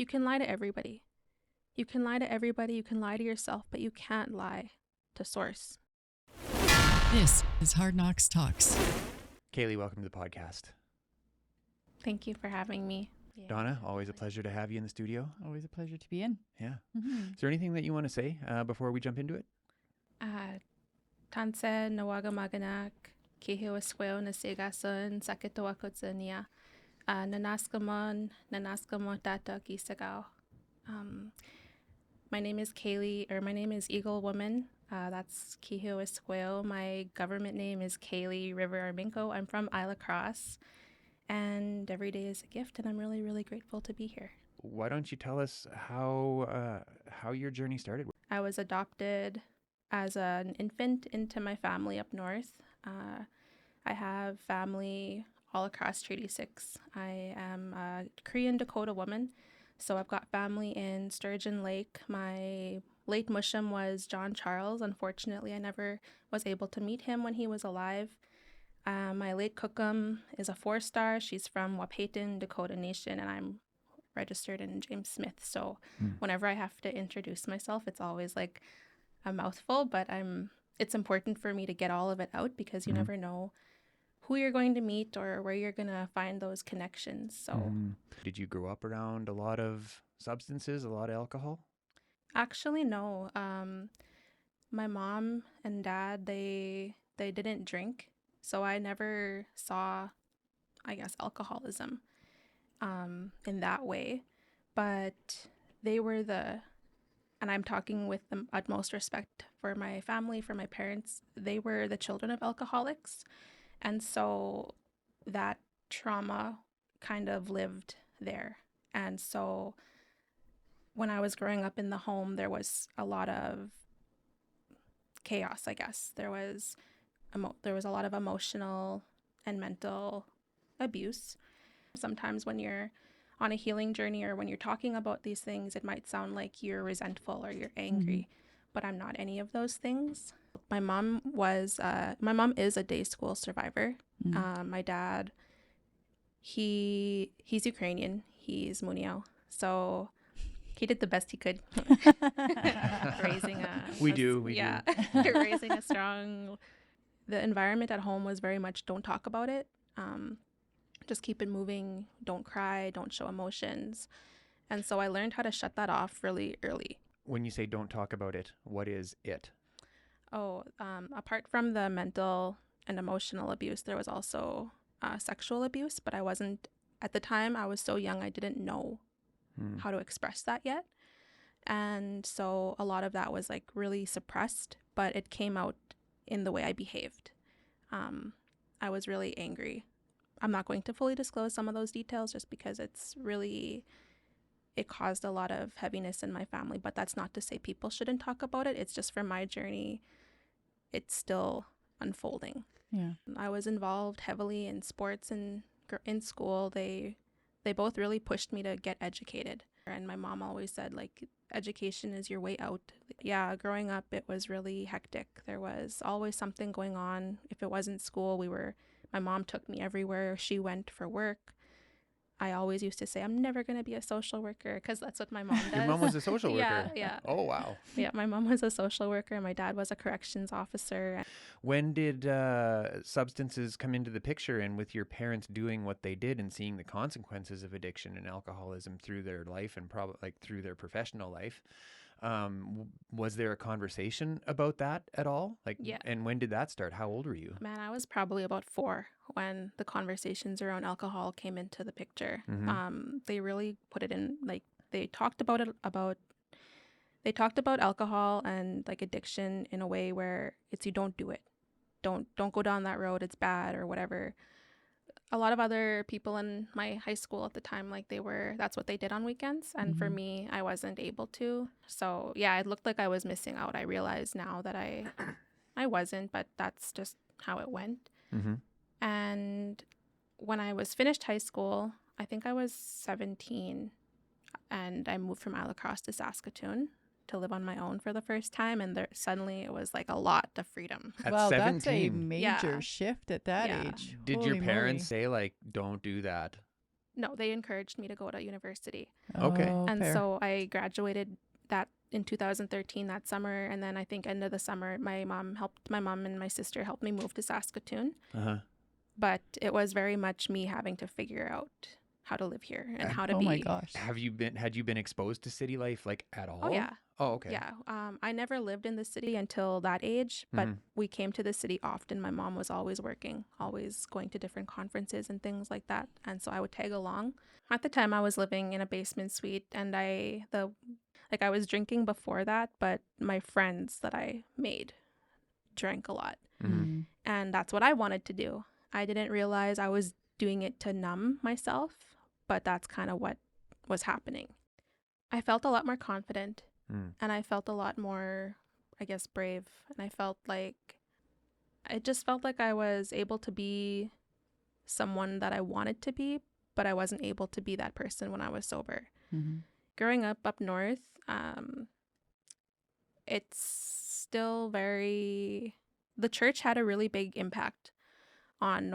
You can lie to everybody. You can lie to everybody. You can lie to yourself, but you can't lie to source. This is Hard Knocks Talks. Kaleigh, welcome to the podcast. Thank you for having me. Donna, always a pleasure to have you in the studio. Always a pleasure to be in. Yeah. Mm-hmm. Is there anything that you want to say before we jump into it? Tanse nawaga maganak kihiwaskweo na sigason sakitawakotsa niya nanaskamon tata kisagao. My name is Kaleigh, or my name is Eagle Woman. That's Kihiwaskweo. My government name is Kaliegh River Arminko. I'm from Isla Cross, and every day is a gift, and I'm really, really grateful to be here. Why don't you tell us how your journey started? I was adopted as an infant into my family up north. I have family all across Treaty 6. I am a Korean Dakota woman, so I've got family in Sturgeon Lake. My late Mushum was John Charles. Unfortunately, I never was able to meet him when he was alive. My late Cookum is a 4-star. She's from Wahpeton, Dakota Nation, and I'm registered in James Smith. So whenever I have to introduce myself, it's always like a mouthful, but it's important for me to get all of it out because you never know who you're going to meet or where you're going to find those connections. So Did you grow up around a lot of substances, a lot of alcohol? Actually, no. My mom and dad, they didn't drink, so I never saw, I guess, alcoholism in that way. But they were and I'm talking with the utmost respect for my family, for my parents, they were the children of alcoholics. And so that trauma kind of lived there. And so when I was growing up in the home, there was a lot of chaos, I guess. There was a lot of emotional and mental abuse. Sometimes when you're on a healing journey or when you're talking about these things, it might sound like you're resentful or you're angry, but I'm not any of those things. My mom is a day school survivor. My dad, he's Ukrainian. He's Muniao. So he did the best he could. raising a strong. The environment at home was very much don't talk about it. Just keep it moving. Don't cry. Don't show emotions. And so I learned how to shut that off really early. When you say don't talk about it, what is it? Apart from the mental and emotional abuse, there was also sexual abuse, but I wasn't, at the time, I was so young, I didn't know how to express that yet. And so a lot of that was like really suppressed, but it came out in the way I behaved. I was really angry. I'm not going to fully disclose some of those details just because it caused a lot of heaviness in my family, but that's not to say people shouldn't talk about it. It's just for my journey, it's still unfolding. Yeah. I was involved heavily in sports and in school. They both really pushed me to get educated. And my mom always said, like, education is your way out. Yeah, growing up, it was really hectic. There was always something going on. If it wasn't school, my mom took me everywhere she went for work. I always used to say, I'm never going to be a social worker because that's what my mom does. Your mom was a social worker? Yeah. Oh, wow. Yeah, my mom was a social worker. My dad was a corrections officer. When did substances come into the picture, and with your parents doing what they did and seeing the consequences of addiction and alcoholism through their life and probably like through their professional life, was there a conversation about that at all? Yeah. And when did that start? How old were you? Man, I was probably about 4 when the conversations around alcohol came into the picture. They really put it in, like, they talked about alcohol and like addiction in a way where it's, you don't do it. Don't go down that road. It's bad or whatever. A lot of other people in my high school at the time, like that's what they did on weekends. And for me, I wasn't able to. So yeah, it looked like I was missing out. I realize now that I wasn't, but that's just how it went. And when I was finished high school, I think I was 17 and I moved from Isla Cross to Saskatoon to live on my own for the first time. And suddenly it was like a lot of freedom. At Well, 17? That's a major shift at that age. Did Holy your parents moly. say, like, don't do that? No, they encouraged me to go to university. Okay. Oh, And fair. so I graduated that in 2013 that summer, and then I think end of the summer my mom and my sister helped me move to Saskatoon. Uh-huh. But it was very much me having to figure out how to live here and how to Oh my be. gosh. Had you been exposed to city life like at Oh all? yeah. Oh, okay. Yeah. I never lived in the city until that age, but Mhm. we came to the city often. My mom was always working, always going to different conferences and things like that. And so I would tag along. At the time I was living in a basement suite, and I was drinking before that, but my friends that I made drank a lot. Mhm. Mm. And that's what I wanted to do. I didn't realize I was doing it to numb myself, but that's kind of what was happening. I felt a lot more confident, Mm. and I felt a lot more, I guess, brave. And it just felt like I was able to be someone that I wanted to be, but I wasn't able to be that person when I was sober. Mm-hmm. Growing up north, it's still the church had a really big impact on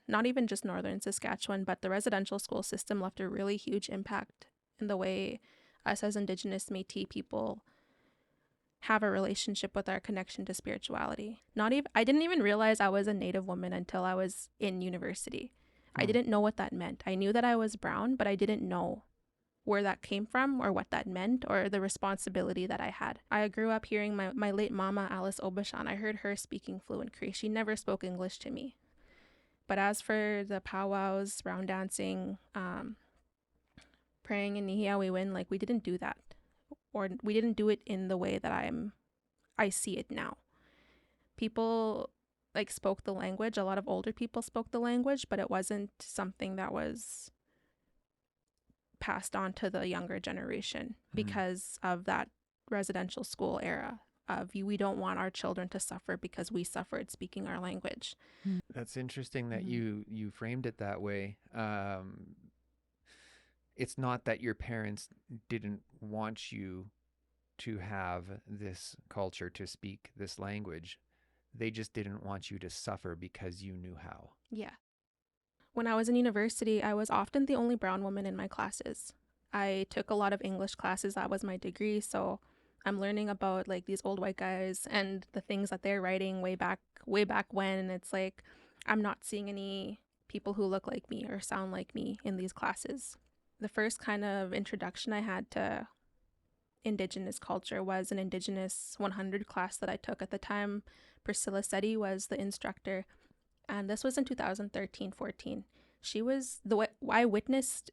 not even just northern Saskatchewan, but the residential school system left a really huge impact in the way us as Indigenous Métis people have a relationship with our connection to spirituality. I didn't even realize I was a Native woman until I was in university. I didn't know what that meant. I knew that I was brown, but I didn't know where that came from or what that meant or the responsibility that I had. I grew up hearing my late mama, Alice Obashan. I heard her speaking fluent Cree. She never spoke English to me. But as for the powwows, round dancing, praying in Nihiawi Win, like we didn't do that. Or we didn't do it in the way that I see it now. People like spoke the language. A lot of older people spoke the language, but it wasn't something that was passed on to the younger generation because of that residential school era of we don't want our children to suffer because we suffered speaking our language. That's interesting that Mhm. you framed it that way. It's not that your parents didn't want you to have this culture, to speak this language. They just didn't want you to suffer because you knew how. Yeah. When I was in university, I was often the only brown woman in my classes. I took a lot of English classes. That was my degree, so I'm learning about like these old white guys and the things that they're writing way back when, and it's like I'm not seeing any people who look like me or sound like me in these classes. The first kind of introduction I had to Indigenous culture was an Indigenous 100 class that I took at the time. Priscilla Setti was the instructor, and this was in 2013-14. I witnessed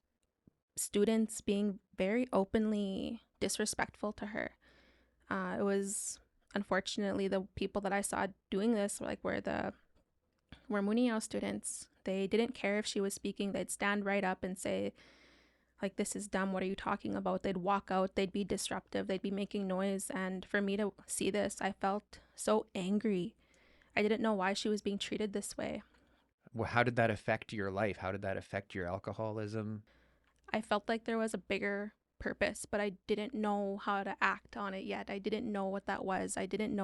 students being very openly disrespectful to her. It was unfortunately the people that I saw doing this were Muniao students. They didn't care if she was speaking. They'd stand right up and say, like, this is dumb. What are you talking about? They'd walk out. They'd be disruptive. They'd be making noise. And for me to see this, I felt so angry. I didn't know why she was being treated this way. Well, how did that affect your life? How did that affect your alcoholism? I felt like there was a bigger purpose, but I didn't know how to act on it yet. I didn't know what that was. I didn't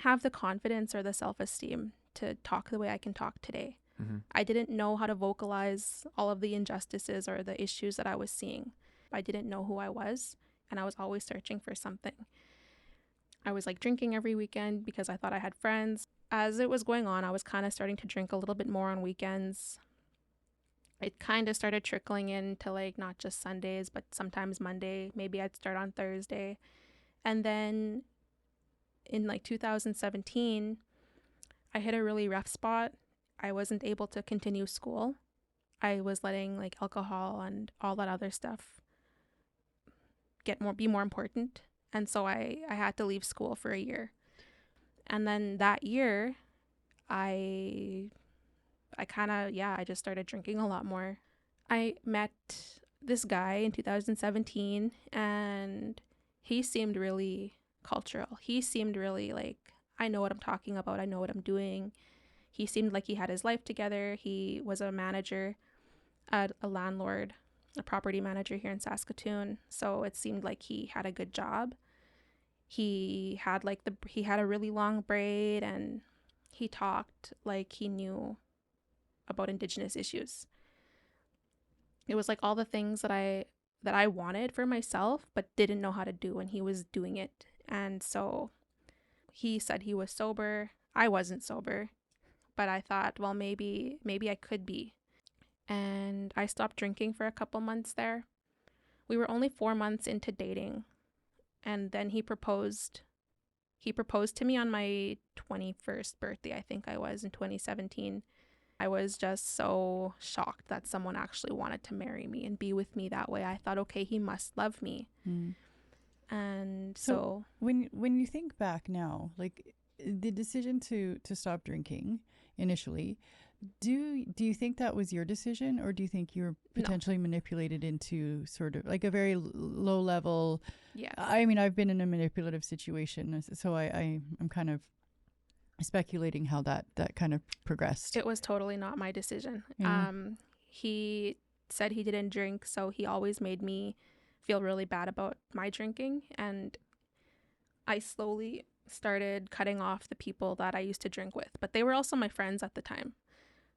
have the confidence or the self esteem to talk the way I can talk today. Mm-hmm. I didn't know how to vocalize all of the injustices or the issues that I was seeing. I didn't know who I was, and I was always searching for something. I was like drinking every weekend because I thought I had friends. As it was going on, I was kind of starting to drink a little bit more on weekends. It kind of started trickling into like not just Sundays, but sometimes Monday. Maybe I'd start on Thursday. And then in like 2017, I hit a really rough spot. I wasn't able to continue school. I was letting like alcohol and all that other stuff be more important. And so I had to leave school for a year. And then that year, I I just started drinking a lot more. I met this guy in 2017, and he seemed really cultural. He seemed really like, I know what I'm talking about. I know what I'm doing. He seemed like he had his life together. He was a manager, a landlord, a property manager here in Saskatoon. So it seemed like he had a good job. He had a really long braid, and he talked like he knew about Indigenous issues. It was like all the things that I wanted for myself but didn't know how to do, and he was doing it. And so he said he was sober. I wasn't sober, but I thought, well, maybe I could be. And I stopped drinking for a couple months there. We were only 4 months into dating, and then he proposed. He proposed to me on my 21st birthday, I think I was, in 2017. I was just so shocked that someone actually wanted to marry me and be with me that way. I thought, okay, he must love me. Mm. And So so when you think back now, like the decision to stop drinking initially, do you think that was your decision, or do you think you were no. potentially manipulated into sort of like a very low level? Yes. I mean, I've been in a manipulative situation, so I'm kind of speculating how that kind of progressed. It was totally not my decision. Yeah. He said he didn't drink, so he always made me feel really bad about my drinking. And I slowly started cutting off the people that I used to drink with, but they were also my friends at the time.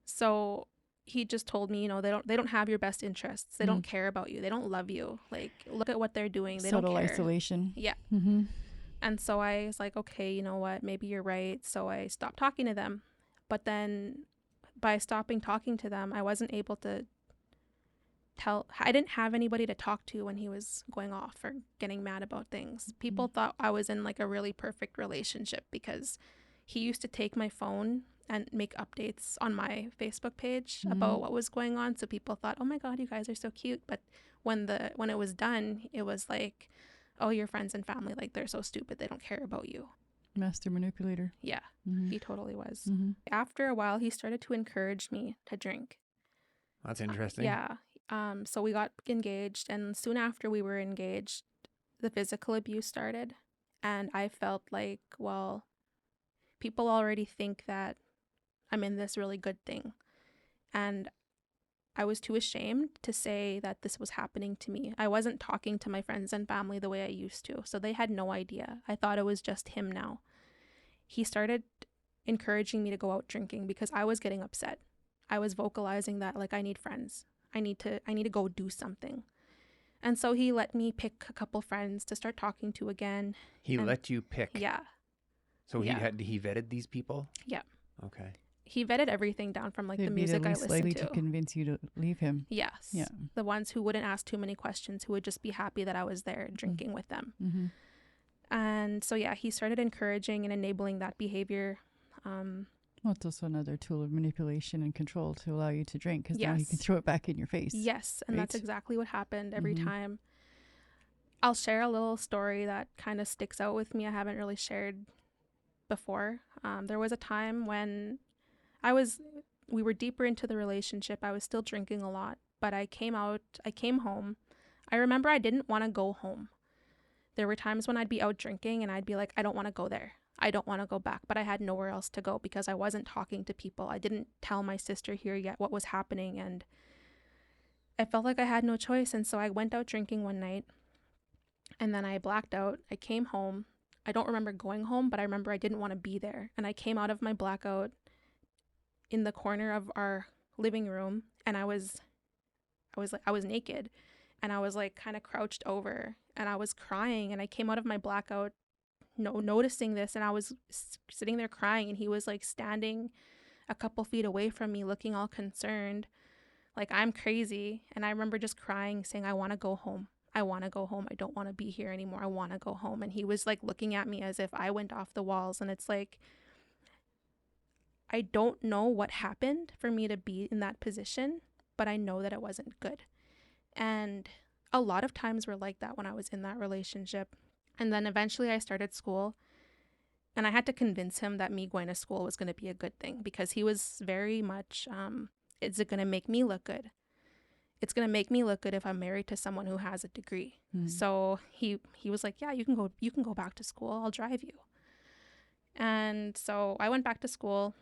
So he just told me, they don't have your best interests. They don't care about you. They don't love you. Like, look at what they're doing. They Subtle don't care. isolation. Yeah. Mm-hmm. And so I was like, okay, you know what? Maybe you're right. So I stopped talking to them. But then by stopping talking to them, I wasn't able to I didn't have anybody to talk to when he was going off or getting mad about things. People thought I was in like a really perfect relationship because he used to take my phone and make updates on my Facebook page about what was going on. So people thought, oh my God, you guys are so cute. But when it was done, it was like, oh, your friends and family, like, they're so stupid. They don't care about you. Master manipulator. Yeah, Mm-hmm. he totally was. Mm-hmm. After a while, he started to encourage me to drink. That's interesting. Yeah. So we got engaged, and soon after we were engaged, the physical abuse started. And I felt like, well, people already think that I'm in this really good thing. And I was too ashamed to say that this was happening to me. I wasn't talking to my friends and family the way I used to, so they had no idea. I thought it was just him now. He started encouraging me to go out drinking because I was getting upset. I was vocalizing that, like, I need friends. I need to go do something. And so he let me pick a couple friends to start talking to again. He let you pick. Yeah. So Yeah. he vetted these people? Yeah. Okay. He vetted everything down from, like, They'd the be music at I least listened likely to. to convince you to leave him. Yes. Yeah. The ones who wouldn't ask too many questions, who would just be happy that I was there drinking with them. Mm-hmm. And so, yeah, he started encouraging and enabling that behavior. Well, it's also another tool of manipulation and control to allow you to drink, because now you can Yes. throw it back in your face. Yes, and that's Right. exactly what happened every Mhm. time. I'll share a little story that kind of sticks out with me. I haven't really shared before. There was a time when we were deeper into the relationship. I was still drinking a lot, but I came home. I remember I didn't want to go home. There were times when I'd be out drinking and I'd be like, I don't want to go there. I don't want to go back, but I had nowhere else to go because I wasn't talking to people. I didn't tell my sister here yet what was happening, and I felt like I had no choice. And so I went out drinking one night, and then I blacked out. I came home. I don't remember going home, but I remember I didn't want to be there. And I came out of my blackout in the corner of our living room, and I was naked, and I was like kind of crouched over, and I was crying, and I came out of my blackout noticing this, and I was sitting there crying, and he was like standing a couple feet away from me looking all concerned, like I'm crazy. And I remember just crying, saying, I want to go home. I want to go home. I don't want to be here anymore. I want to go home. And he was like looking at me as if I went off the walls. And it's like, I don't know what happened for me to be in that position, but I know that it wasn't good. And a lot of times were like that when I was in that relationship. And then eventually I started school, and I had to convince him that me going to school was going to be a good thing, because he was very much, is it going to make me look good? It's going to make me look good if I'm married to someone who has a degree. So he was like, yeah, you can go back to school. I'll drive you. And so I went back to school.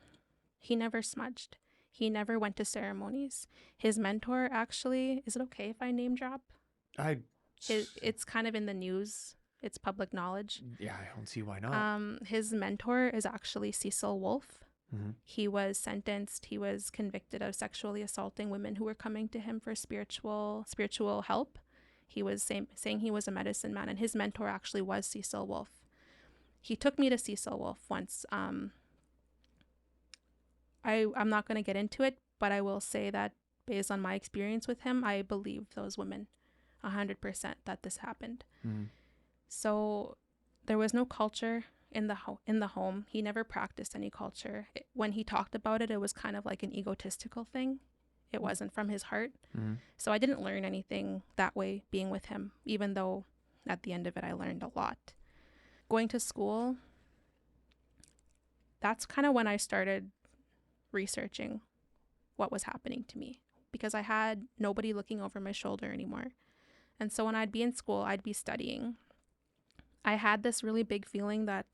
He never smudged. He never went to ceremonies. His mentor, actually, is it okay if I name drop? It's kind of in the news. It's public knowledge. Yeah, I don't see why not. His mentor is actually Cecil Wolfe. He was sentenced. He was convicted of sexually assaulting women who were coming to him for spiritual help. He was saying he was a medicine man, and his mentor actually was Cecil Wolf. He took me to Cecil Wolf once. I'm not going to get into it, but I will say that based on my experience with him, I believe those women 100% that this happened. So there was no culture in the home. He never practiced any culture. When he talked about it, it was kind of like an egotistical thing. It wasn't from his heart. So I didn't learn anything that way being with him, even though at the end of it, I learned a lot. Going to school, that's kind of when I started researching what was happening to me, because I had nobody looking over my shoulder anymore. And so when I'd be in school, I'd be studying. I had this really big feeling that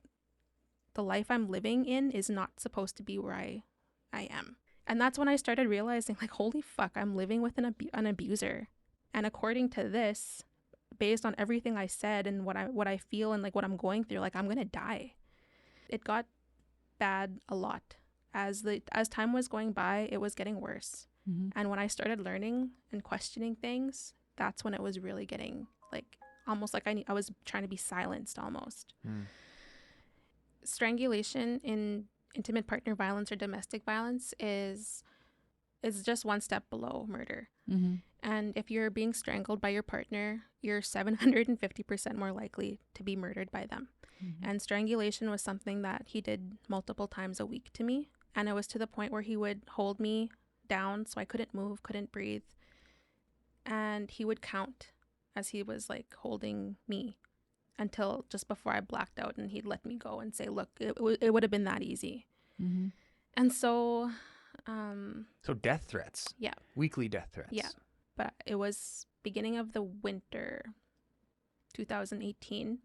the life I'm living in is not supposed to be where I am. And that's when I started realizing, like, holy fuck, I'm living with an abuser. And according to this, based on everything I said and what I feel and like what I'm going through, like, I'm gonna die. It got bad a lot. As time was going by, it was getting worse. And when I started learning and questioning things, that's when it was really getting like almost like I was trying to be silenced almost. Strangulation in intimate partner violence or domestic violence is just one step below murder. And if you're being strangled by your partner, you're 750% more likely to be murdered by them. And strangulation was something that he did multiple times a week to me. And it was to the point where he would hold me down so I couldn't move, couldn't breathe. And he would count as he was like holding me until just before I blacked out, and he'd let me go and say, look, it would have been that easy. And so so death threats. Yeah. Weekly death threats. Yeah. But it was beginning of the winter 2018,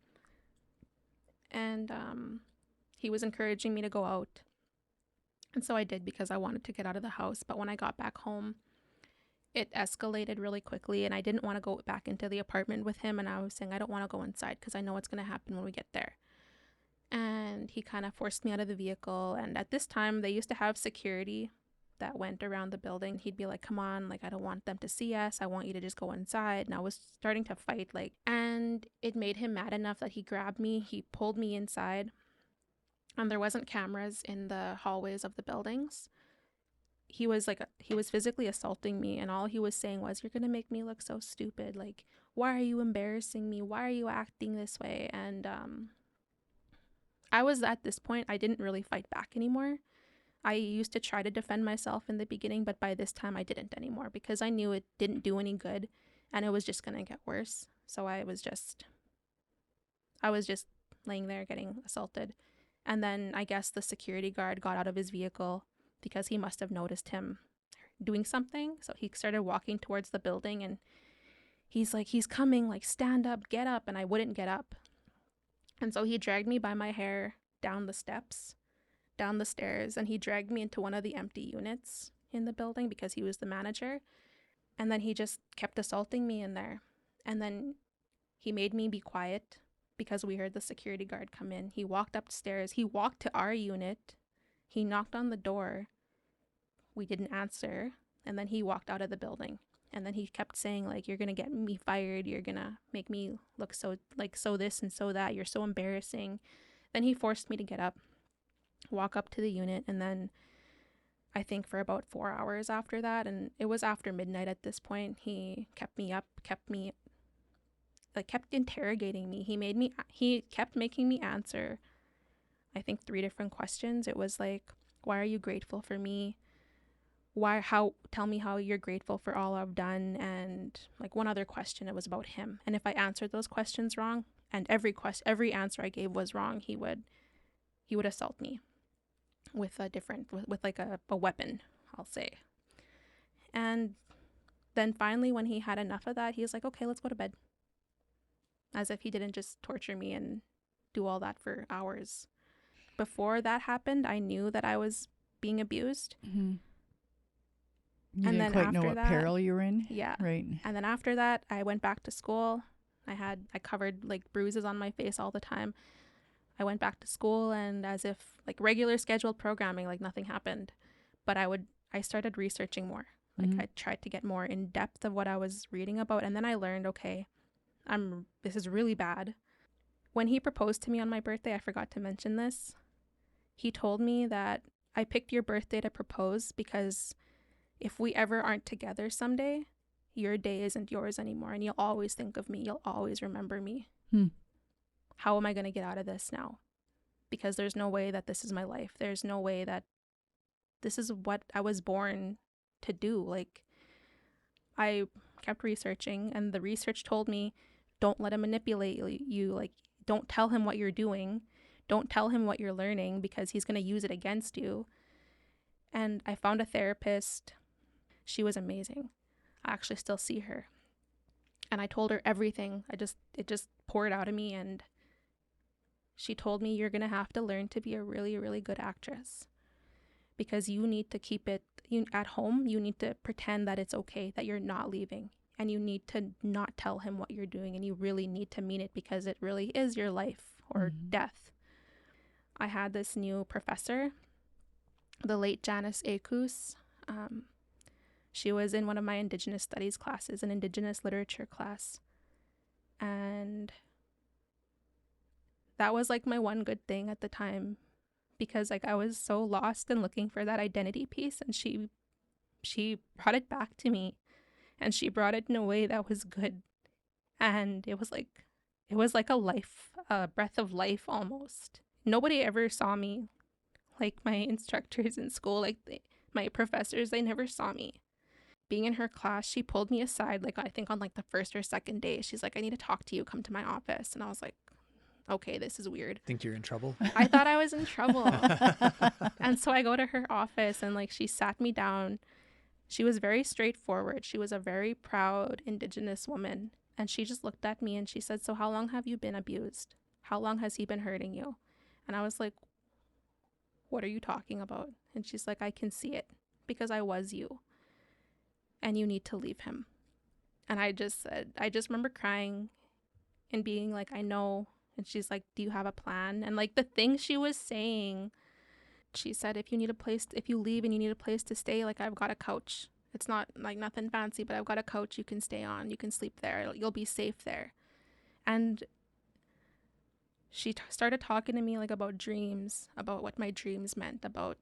and he was encouraging me to go out, and so I did because I wanted to get out of the house. But when I got back home, it escalated really quickly, and I didn't want to go back into the apartment with him. And I was saying, I don't want to go inside because I know what's going to happen when we get there. And he kind of forced me out of the vehicle. And at this time, they used to have security that went around the building. He'd be like, come on, like, I don't want them to see us. I want you to just go inside. And I was starting to fight, like, and it made him mad enough that he grabbed me. He pulled me inside. And there wasn't cameras in the hallways of the buildings. He was physically assaulting me, and all he was saying was, you're gonna make me look so stupid, like, why are you embarrassing me, why are you acting this way? And I was at this point, I didn't really fight back anymore. I used to try to defend myself in the beginning, but by this time I didn't anymore, because I knew it didn't do any good and it was just gonna get worse. So I was just laying there getting assaulted. And then I guess the security guard got out of his vehicle because he must have noticed him doing something. So he started walking towards the building, and he's like, he's coming, like, stand up, get up. And I wouldn't get up. And so he dragged me by my hair down the steps, down the stairs, and he dragged me into one of the empty units in the building because he was the manager. And then he just kept assaulting me in there. And then he made me be quiet because we heard the security guard come in. He walked upstairs. He walked to our unit. He knocked on the door. We didn't answer. And then he walked out of the building. And then he kept saying, like, you're going to get me fired. You're going to make me look so this and so that. You're so embarrassing. Then he forced me to get up, walk up to the unit. And then I think for about 4 hours after that, and it was after midnight at this point, he kept me up, kept interrogating me. He kept making me answer, I think, 3 different questions. It was like, why are you grateful for me? Tell me how you're grateful for all I've done. And like one other question, it was about him. And if I answered those questions wrong, and every answer I gave was wrong, he would assault me with like a weapon, I'll say. And then finally, when he had enough of that, he was like, okay, let's go to bed. As if he didn't just torture me and do all that for hours. Before that happened, I knew that I was being abused. You didn't quite know what peril you were in? Yeah. Right. And then after that, I went back to school. I covered like bruises on my face all the time. I went back to school, and as if like regular scheduled programming, like nothing happened. But I started researching more. Like I tried to get more in depth of what I was reading about. And then I learned, okay, this is really bad. When he proposed to me on my birthday, I forgot to mention this. He told me that I picked your birthday to propose because if we ever aren't together someday, your day isn't yours anymore. And you'll always think of me. You'll always remember me. How am I going to get out of this now? Because there's no way that this is my life. There's no way that this is what I was born to do. Like, I kept researching, and the research told me, don't let him manipulate you. Like, don't tell him what you're doing. Don't tell him what you're learning, because he's going to use it against you. And I found a therapist. She was amazing. I actually still see her. And I told her everything. It just poured out of me, and she told me, you're going to have to learn to be a really, really good actress, because you need to keep it at home. You need to pretend that it's okay, that you're not leaving, and you need to not tell him what you're doing, and you really need to mean it, because it really is your life or death. I had this new professor, the late Janice Akus. She was in one of my Indigenous studies classes, an Indigenous literature class. And that was like my one good thing at the time, because like I was so lost and looking for that identity piece, and she brought it back to me, and she brought it in a way that was good. And it was like a breath of life almost. Nobody ever saw me like my instructors in school, like my professors, they never saw me. Being in her class, she pulled me aside, like I think on like the first or second day. She's like, I need to talk to you, come to my office. And I was like, okay, this is weird. Think you're in trouble? I thought I was in trouble. And so I go to her office, and like she sat me down. She was very straightforward. She was a very proud Indigenous woman. And she just looked at me and she said, so how long have you been abused? How long has he been hurting you? And I was like, what are you talking about? And she's like, I can see it, because I was you, and you need to leave him. And I just remember crying and being like, I know. And she's like, do you have a plan? And like the things she was saying, she said, if you leave and you need a place to stay, like I've got a couch. It's not like nothing fancy, but I've got a couch you can stay on. You can sleep there. You'll be safe there. And she started talking to me like about dreams, about what my dreams meant, about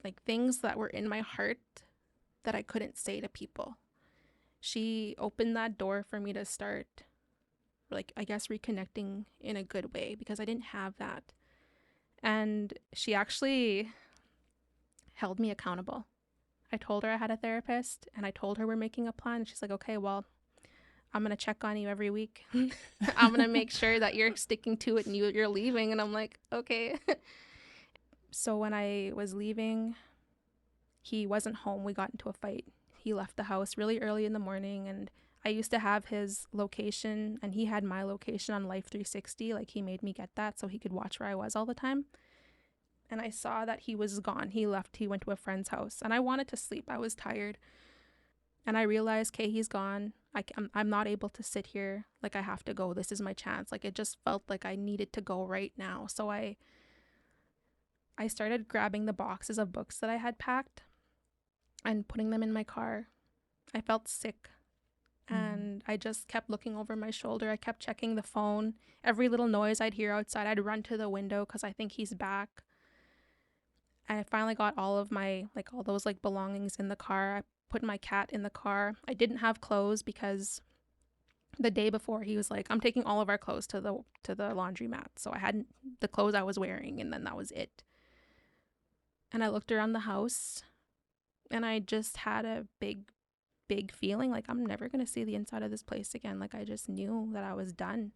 like things that were in my heart that I couldn't say to people. She opened that door for me to start, like, I guess, reconnecting in a good way, because I didn't have that. And she actually held me accountable. I told her I had a therapist, and I told her we're making a plan. And she's like, okay, well, I'm going to check on you every week. I'm going to make sure that you're sticking to it and you're leaving. And I'm like, okay. So when I was leaving, he wasn't home. We got into a fight. He left the house really early in the morning, and I used to have his location, and he had my location on Life 360. Like, he made me get that so he could watch where I was all the time. And I saw that he was gone. He left. He went to a friend's house, and I wanted to sleep. I was tired. And I realized, okay, he's gone. I'm not able to sit here. Like, I have to go. This is my chance. Like, it just felt like I needed to go right now. So I started grabbing the boxes of books that I had packed and putting them in my car. I felt sick, and I just kept looking over my shoulder. I kept checking the phone. Every little noise I'd hear outside, I'd run to the window because I think he's back. And I finally got all of my, like, all those like belongings in the car. I put my cat in the car. I didn't have clothes because the day before he was like, I'm taking all of our clothes to the laundromat. So I had the clothes I was wearing, and then that was it. And I looked around the house, and I just had a big feeling like I'm never going to see the inside of this place again. Like, I just knew that I was done.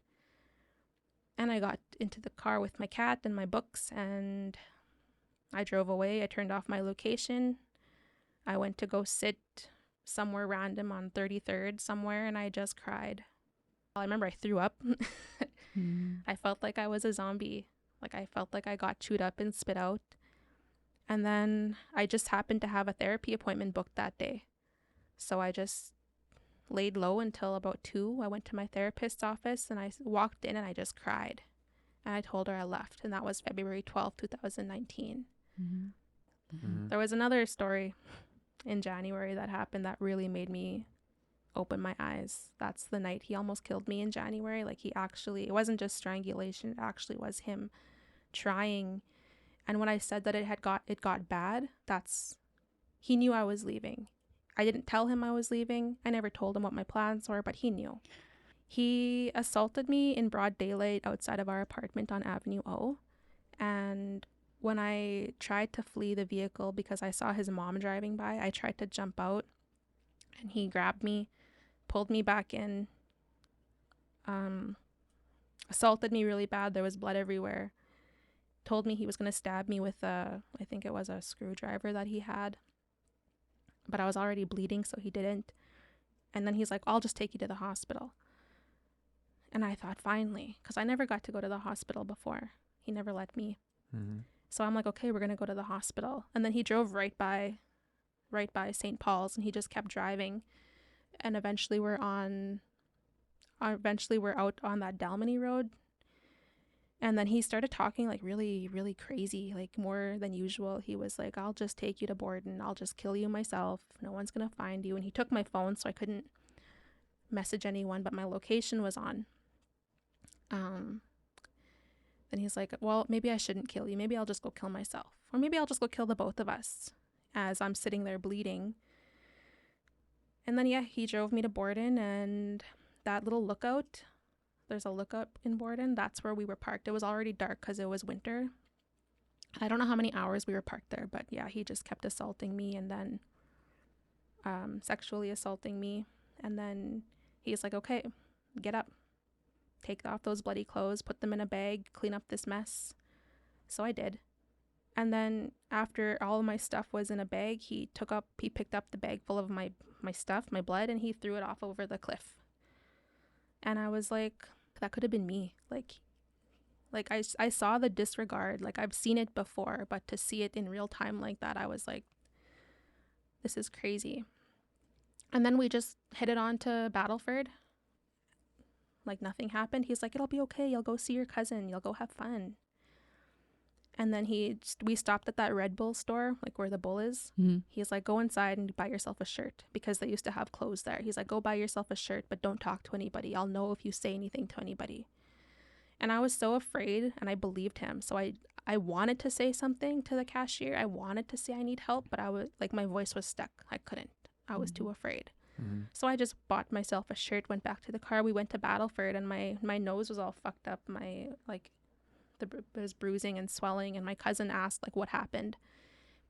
And I got into the car with my cat and my books, and I drove away. I turned off my location. I went to go sit somewhere random on 33rd somewhere, and I just cried. I remember I threw up. I felt like I was a zombie. Like, I felt like I got chewed up and spit out. And then I just happened to have a therapy appointment booked that day. So I just laid low until about 2. I went to my therapist's office, and I walked in, and I just cried. And I told her I left, and that was February 12th, 2019. Mhm. There was another story in January that happened that really made me open my eyes. That's the night he almost killed me in January. Like, he actually, it wasn't just strangulation, it actually was him trying. And when I said that it got bad, he knew I was leaving. I didn't tell him I was leaving. I never told him what my plans were, but he knew. He assaulted me in broad daylight outside of our apartment on Avenue O. And when I tried to flee the vehicle because I saw his mom driving by, I tried to jump out, and he grabbed me, pulled me back in, assaulted me really bad. There was blood everywhere. Told me he was going to stab me with I think it was a screwdriver that he had. But I was already bleeding, so he didn't. And then he's like, I'll just take you to the hospital. And I thought, finally, because I never got to go to the hospital before. He never let me. Mhm. So I'm like, okay, we're going to go to the hospital. And then he drove right by St. Paul's, and he just kept driving. And eventually we're out on that Dalmany Road. And then he started talking like really, really crazy, like more than usual. He was like, I'll just take you to Borden. I'll just kill you myself. No one's going to find you. And he took my phone, so I couldn't message anyone, but my location was on. Then he's like, well, maybe I shouldn't kill you. Maybe I'll just go kill myself. Or maybe I'll just go kill the both of us, as I'm sitting there bleeding. And then, yeah, he drove me to Borden, and that little lookout, there's a lookout in Borden. That's where we were parked. It was already dark because it was winter. I don't know how many hours we were parked there, but yeah, he just kept assaulting me and then sexually assaulting me. And then he's like, okay, get up, take off those bloody clothes, put them in a bag, clean up this mess. So I did. And then after all of my stuff was in a bag, he picked up the bag full of my stuff, my blood, and he threw it off over the cliff. And I was like, that could have been me. Like I saw the disregard. Like, I've seen it before, but to see it in real time like that, I was like, this is crazy. And then we just headed on to Battleford. Like, nothing happened. He's like, it'll be okay. You'll go see your cousin. You'll go have fun. And then we stopped at that Red Bull store, like where the bull is. Mm-hmm. He's like, go inside and buy yourself a shirt, because they used to have clothes there. He's like, go buy yourself a shirt, but don't talk to anybody. I'll know if you say anything to anybody. And I was so afraid, and I believed him. So I wanted to say something to the cashier. I wanted to say I need help, but I was like, my voice was stuck. I couldn't. I was too afraid. Mm-hmm. So I just bought myself a shirt, went back to the car. We went to Battleford, and my nose was all fucked up. There was bruising and swelling, and my cousin asked like what happened.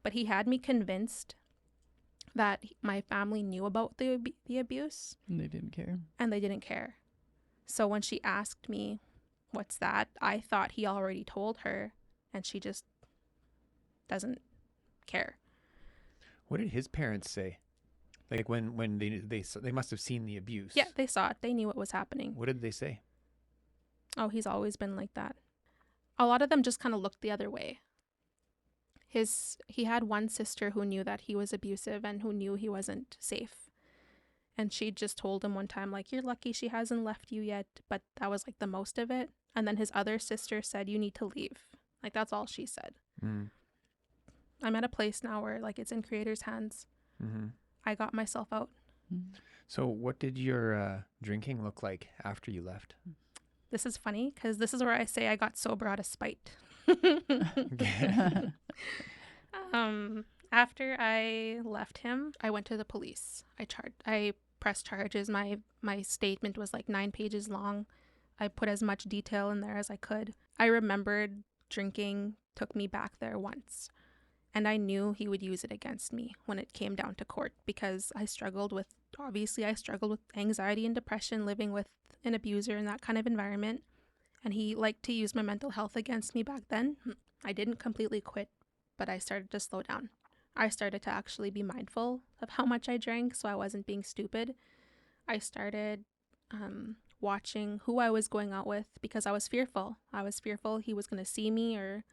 But he had me convinced that my family knew about the abuse, And they didn't care. and they didn't care. So when she asked me, what's that? I thought he already told her, and she just doesn't care. What did his parents say? Like when they must have seen the abuse. Yeah, they saw it. They knew what was happening. What did they say? Oh, he's always been like that. A lot of them just kind of looked the other way. He had one sister who knew that he was abusive and who knew he wasn't safe. And she just told him one time, like, you're lucky she hasn't left you yet. But that was like the most of it. And then his other sister said, you need to leave. Like, that's all she said. Mm. I'm at a place now where like it's in creators' hands. Mm-hmm. I got myself out. So what did your drinking look like after you left? This is funny because this is where I say I got sober out of spite. After I left him, I went to the police. I pressed charges. My statement was like 9 pages long. I put as much detail in there as I could. I remembered drinking took me back there once, and I knew he would use it against me when it came down to court, because I struggled with anxiety and depression living with an abuser in that kind of environment, and he liked to use my mental health against me back then. I didn't completely quit, but I started to slow down. I started to actually be mindful of how much I drank, so I wasn't being stupid. I started watching who I was going out with, because I was fearful. I was fearful he was going to see me or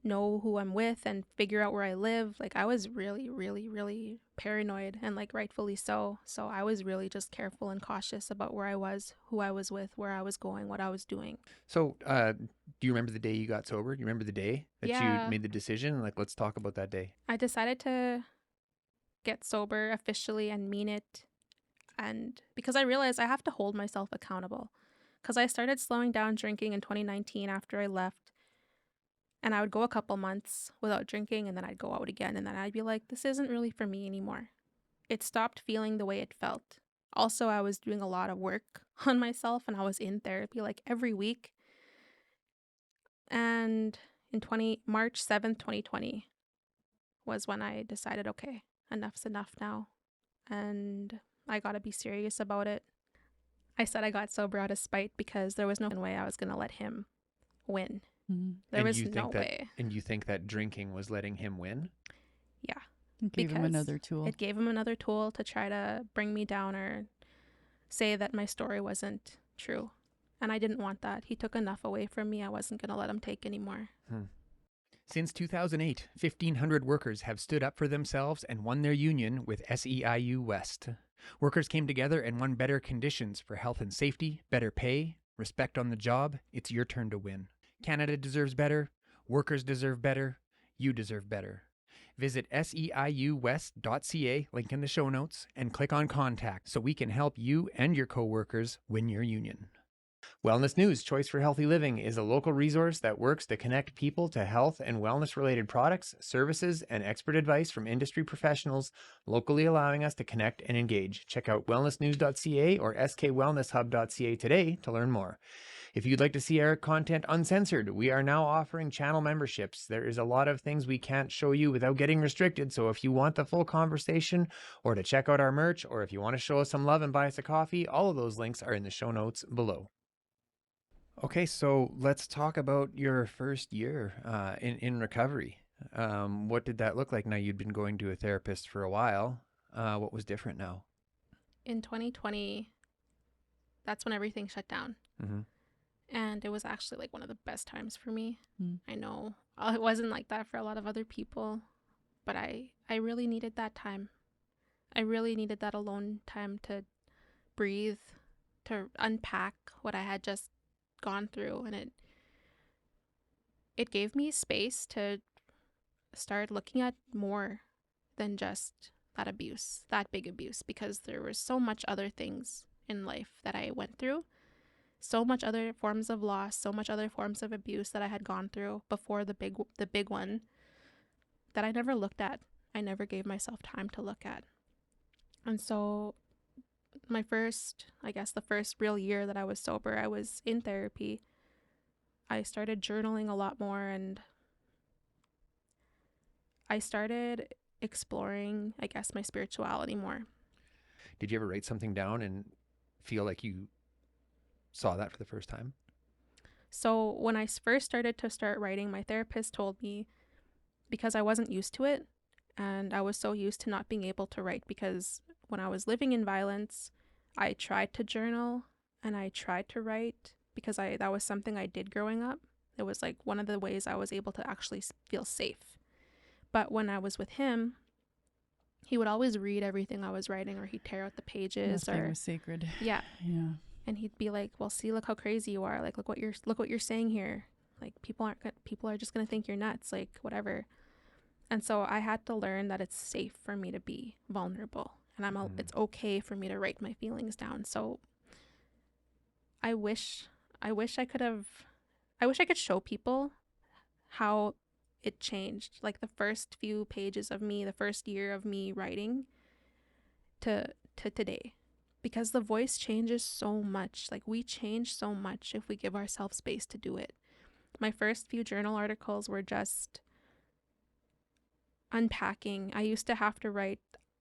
know who I'm with and figure out where I live. Like I was really, really, really paranoid, and like rightfully so. So I was really just careful and cautious about where I was, who I was with, where I was going, what I was doing. So, do you remember the day you got sober? Do you remember the day that you Yeah, made the decision? Like, let's talk about that day. I decided to get sober officially and mean it. And because I realized I have to hold myself accountable. Because I started slowing down drinking in 2019 after I left. And I would go a couple months without drinking, and then I'd go out again. And then I'd be like, this isn't really for me anymore. It stopped feeling the way it felt. Also, I was doing a lot of work on myself, and I was in therapy like every week. And in March 7th, 2020 was when I decided, okay, enough's enough now. And I got to be serious about it. I said I got sober out of spite because there was no way I was going to let him win. Mhm. There was no way. And you think that drinking was letting him win? Yeah. Gave him Because another tool. it gave him another tool to try to bring me down or say that my story wasn't true. And I didn't want that. He took enough away from me. I wasn't going to let him take anymore. Since 2008, 1,500 workers have stood up for themselves and won their union with SEIU West. Workers came together and won better conditions for health and safety, better pay, respect on the job. It's your turn to win. Canada deserves better. Workers deserve better. You deserve better. Visit seiuwest.ca, link in the show notes, and click on contact so we can help you and your coworkers win your union. Wellness News Choice for Healthy Living is a local resource that works to connect people to health and wellness related products, services, and expert advice from industry professionals, locally allowing us to connect and engage. Check out wellnessnews.ca or skwellnesshub.ca today to learn more. If you'd like to see our content uncensored, we are now offering channel memberships. There is a lot of things we can't show you without getting restricted, so if you want the full conversation or to check out our merch, or if you want to show us some love and buy us a coffee, all of those links are in the show notes below. Okay, so let's talk about your first year in recovery. What did that look like? Now, you'd been going to a therapist for a while. What was different now? In 2020, that's when everything shut down. Mm-hmm. And it was actually like one of the best times for me. Mm. I know it wasn't like that for a lot of other people, but I really needed that time. I really needed that alone time to breathe, to unpack what I had just gone through, and it gave me space to start looking at more than just that abuse, that big abuse, because there were so much other things in life that I went through, so much other forms of loss, so much other forms of abuse that I had gone through before the big one that I never looked at. I never gave myself time to look at. And so the first real year that I was sober, I was in therapy. I started journaling a lot more, and I started exploring, I guess, my spirituality more. Did you ever write something down and feel like you saw that for the first time? So when I first started writing, my therapist told me, because I wasn't used to it, and I was so used to not being able to write, because when I was living in violence, I tried to journal and I tried to write because that was something I did growing up. It was like one of the ways I was able to actually feel safe. But when I was with him, he would always read everything I was writing, or he'd tear out the pages. Nothing was sacred. Yeah. Yeah. And he'd be like, well, see, look how crazy you are. Like, look what you're saying here. Like, people are just going to think you're nuts, like whatever. And so I had to learn that it's safe for me to be vulnerable, and it's okay for me to write my feelings down. So I wish I could show people how it changed, like the first few pages of me, the first year of me writing to today, because the voice changes so much. Like, we change so much if we give ourselves space to do it. My first few journal articles were just unpacking. I used to have to write,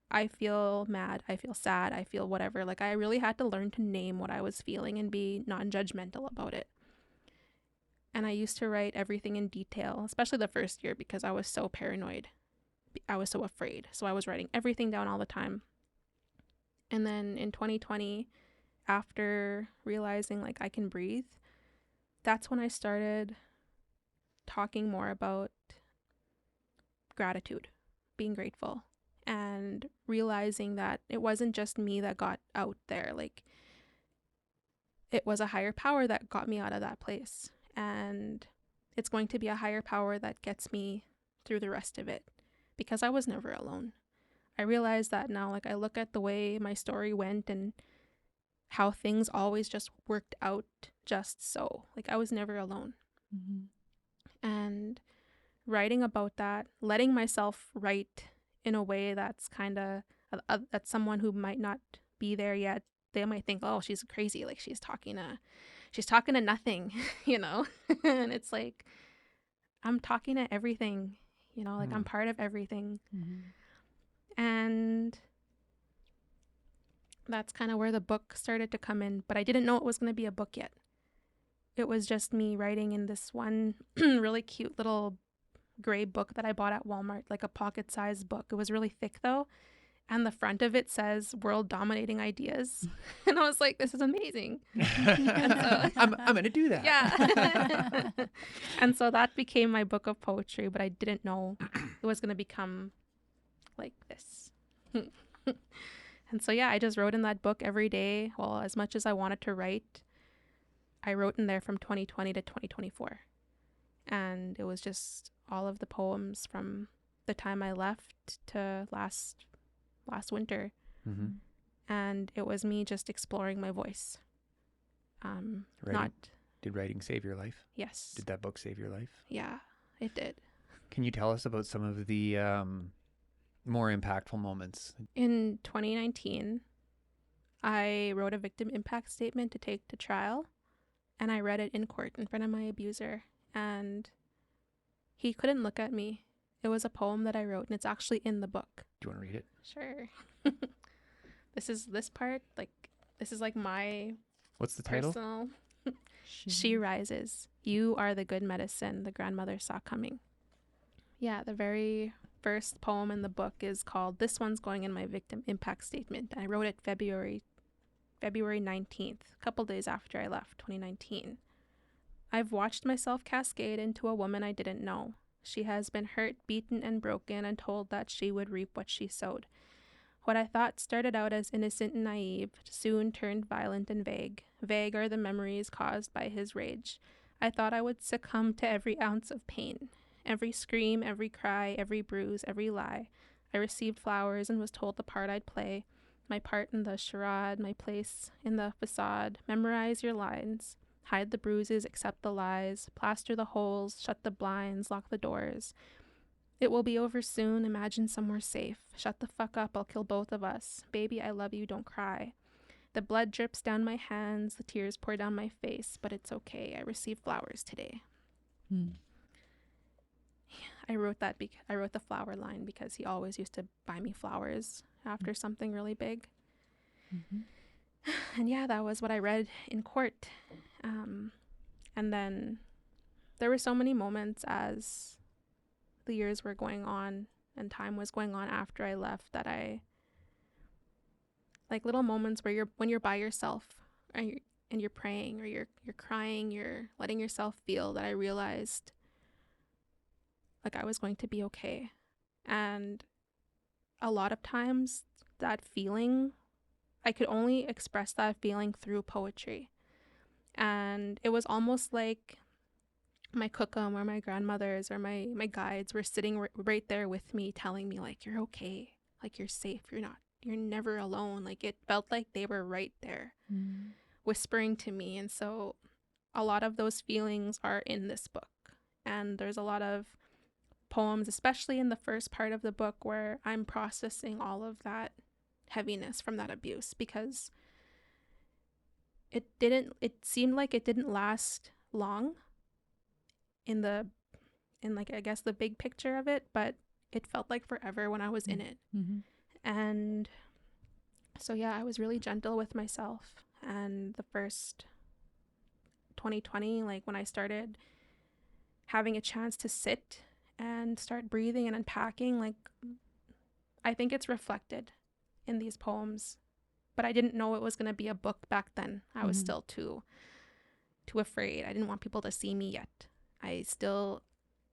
I feel mad, I feel sad, I feel whatever. Like, I really had to learn to name what I was feeling and be non-judgmental about it. And I used to write everything in detail, especially the first year, because I was so paranoid. I was so afraid. So I was writing everything down all the time. And then in 2020, after realizing like I can breathe, that's when I started talking more about gratitude, being grateful, and realizing that it wasn't just me that got out there. Like, it was a higher power that got me out of that place. And it's going to be a higher power that gets me through the rest of it, because I was never alone. I realize that now. Like, I look at the way my story went and how things always just worked out just so. Like, I was never alone. And writing about that, letting myself write in a way that's kind of, that someone who might not be there yet, they might think, oh, she's crazy. Like, she's talking to nothing, you know? And it's like, I'm talking to everything, you know, like I'm part of everything. And that's kind of where the book started to come in, but I didn't know it was going to be a book yet. It was just me writing in this one really cute little gray book that I bought at Walmart, like a pocket-sized book. It was really thick though, and the front of it says "World Dominating Ideas," and I was like, "This is amazing." I'm gonna do that. Yeah. And so that became my book of poetry, but I didn't know it was going to become like this. And so, yeah, I just wrote in that book every day. Well, as much as I wanted to write, I wrote in there from 2020 to 2024. And it was just all of the poems from the time I left to last winter. And it was me just exploring my voice. Did writing save your life? Yes. Did that book save your life? Yeah, it did. Can you tell us about some of the more impactful moments? In 2019, I wrote a victim impact statement to take to trial, and I read it in court in front of my abuser, and he couldn't look at me. It was a poem that I wrote, and it's actually in the book. Do you want to read it? Sure. This part, like, this is like my What's the title? personal. She rises. You are the good medicine the grandmother saw coming. Yeah, the very first poem in the book is called "This One's Going in My Victim Impact Statement." I wrote it February 19th, a couple days after I left, 2019. I've watched myself cascade into a woman I didn't know. She has been hurt, beaten, and broken, and told that she would reap what she sowed. What I thought started out as innocent and naive soon turned violent and vague. Vague are the memories caused by his rage. I thought I would succumb to every ounce of pain. Every scream, every cry, every bruise, every lie. I received flowers and was told the part I'd play. My part in the charade, my place in the facade. Memorize your lines. Hide the bruises, accept the lies. Plaster the holes, shut the blinds, lock the doors. It will be over soon, imagine somewhere safe. Shut the fuck up, I'll kill both of us. Baby, I love you, don't cry. The blood drips down my hands, the tears pour down my face, but it's okay, I received flowers today. I wrote the flower line because he always used to buy me flowers after something really big. And yeah, that was what I read in court. And then there were so many moments as the years were going on and time was going on after I left that I, like, little moments where when you're by yourself and you're praying or you're crying, you're letting yourself feel, that I realized like I was going to be okay. And a lot of times that feeling, I could only express that feeling through poetry. And it was almost like my kukum or my grandmothers or my guides were sitting right there with me, telling me, like, you're okay, like, you're safe, you're never alone. Like, it felt like they were right there whispering to me. And so a lot of those feelings are in this book. And there's a lot of poems, especially in the first part of the book, where I'm processing all of that heaviness from that abuse, because it seemed like it didn't last long in like, I guess, the big picture of it, but it felt like forever when I was in it. And so yeah, I was really gentle with myself. And the first 2020, like, when I started having a chance to sit and start breathing and unpacking, like, I think it's reflected in these poems, but I didn't know it was going to be a book back then. I was still too afraid. I didn't want people to see me yet. I still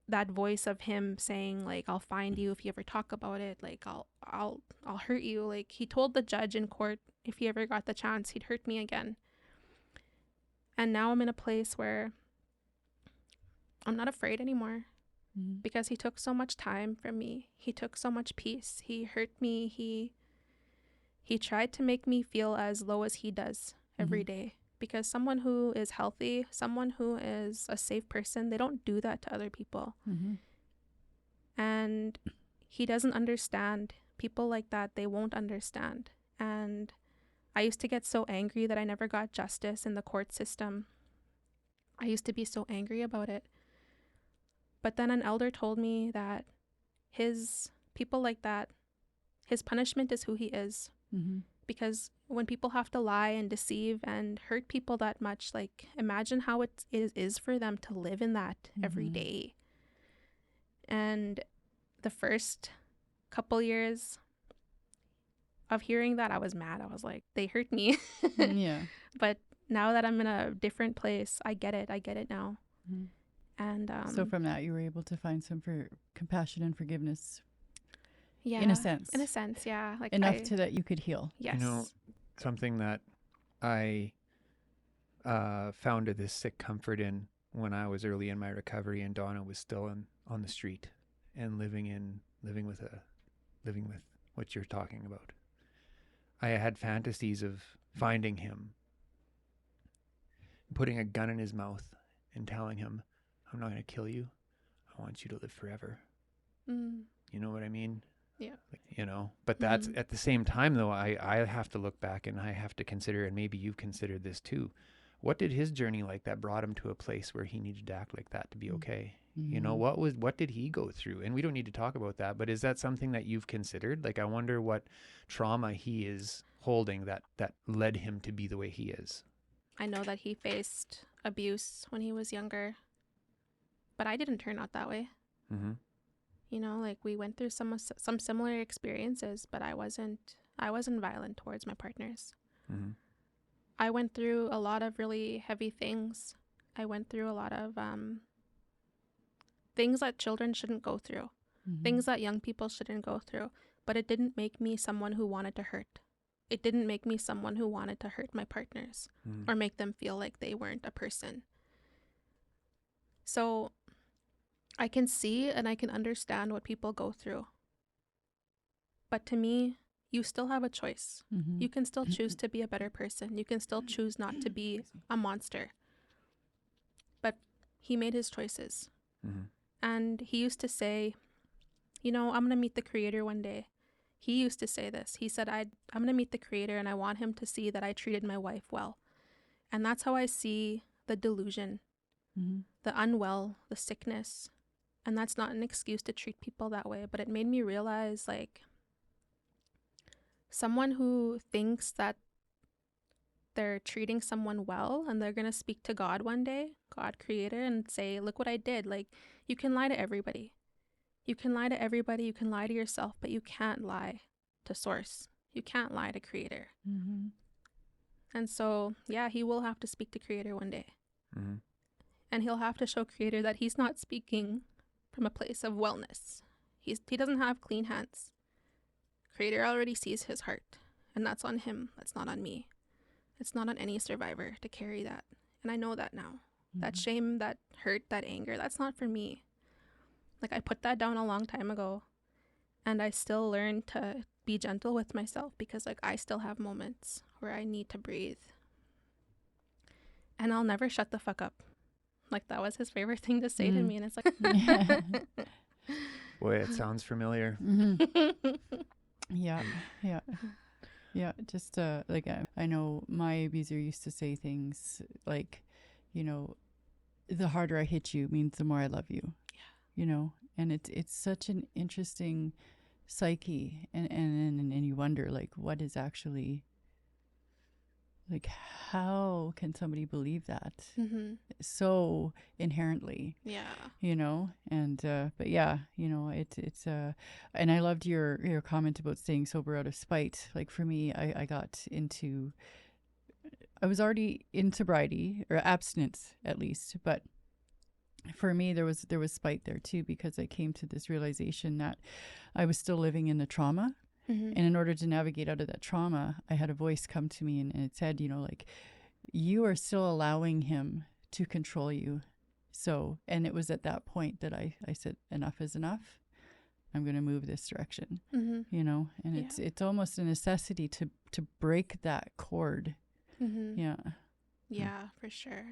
that voice of him saying like, I'll find you if you ever talk about it, like I'll hurt you. Like he told the judge in court if he ever got the chance he'd hurt me again. And now I'm in a place where I'm not afraid anymore because he took so much time from me. He took so much peace. He hurt me. He tried to make me feel as low as he does every day, because someone who is healthy, someone who is a safe person, they don't do that to other people. And he doesn't understand. People like that, they won't understand. And I used to get so angry that I never got justice in the court system. I used to be so angry about it. But then an elder told me that people like that, his punishment is who he is. Because when people have to lie and deceive and hurt people that much, like imagine how it is for them to live in that every day. And the first couple years of hearing that, I was mad. I was like, they hurt me. Yeah. But now that I'm in a different place, I get it. I get it now. And so from that, you were able to find some compassion and forgiveness. Yeah, in a sense. In a sense, yeah. Like enough to that you could heal. Yes. You know, something that I found this sick comfort in when I was early in my recovery, and Donna was still on the street and living with what you're talking about. I had fantasies of finding him, putting a gun in his mouth and telling him, I'm not going to kill you. I want you to live forever. You know what I mean? Yeah. You know, but that's at the same time, though, I have to look back and I have to consider, and maybe you've considered this too. What did his journey like that brought him to a place where he needed to act like that to be okay? You know, what did he go through? And we don't need to talk about that, but is that something that you've considered? Like, I wonder what trauma he is holding that led him to be the way he is. I know that he faced abuse when he was younger, but I didn't turn out that way. You know, like we went through some similar experiences, but I wasn't violent towards my partners. I went through a lot of really heavy things. I went through a lot of things that children shouldn't go through, things that young people shouldn't go through, but it didn't make me someone who wanted to hurt. It didn't make me someone who wanted to hurt my partners or make them feel like they weren't a person. So I can see and I can understand what people go through. But to me, you still have a choice. You can still choose to be a better person. You can still choose not to be a monster. But he made his choices. And he used to say, you know, I'm going to meet the Creator one day. He used to say this. He said, I'm going to meet the Creator and I want him to see that I treated my wife well. And that's how I see the delusion, the unwell, the sickness. And that's not an excuse to treat people that way, but it made me realize, like, someone who thinks that they're treating someone well and they're going to speak to God one day, God Creator, and say, look what I did. Like, you can lie to everybody. You can lie to everybody. You can lie to yourself, but you can't lie to Source. You can't lie to Creator. And so, yeah, he will have to speak to Creator one day. And he'll have to show Creator that he's not speaking from a place of wellness. He doesn't have clean hands. Creator already sees his heart, and that's on him. That's not on me. It's not on any survivor to carry that. And I know that now. That shame, that hurt, that anger, that's not for me. Like, I put that down a long time ago, and I still learn to be gentle with myself because, like, I still have moments where I need to breathe. And I'll never shut the fuck up. Like, that was his favorite thing to say to me, and it's like... Boy, it sounds familiar. Yeah. Just like I know my abuser used to say things like, you know, the harder I hit you means the more I love you. Yeah. You know, and it's such an interesting psyche, and you wonder, like, what is actually, like, how can somebody believe that so inherently? Yeah. You know, and but yeah, you know, it's and I loved your comment about staying sober out of spite. Like, for me, I was already in sobriety or abstinence at least, but for me, there was spite there too, because I came to this realization that I was still living in the trauma. Mm-hmm. And in order to navigate out of that trauma, I had a voice come to me, and it said, you know, like, you are still allowing him to control you. So, and it was at that point that I said, enough is enough. I'm going to move this direction, Mm-hmm. you know, and Yeah. it's almost a necessity to break that cord. Mm-hmm. Yeah. Yeah, for sure.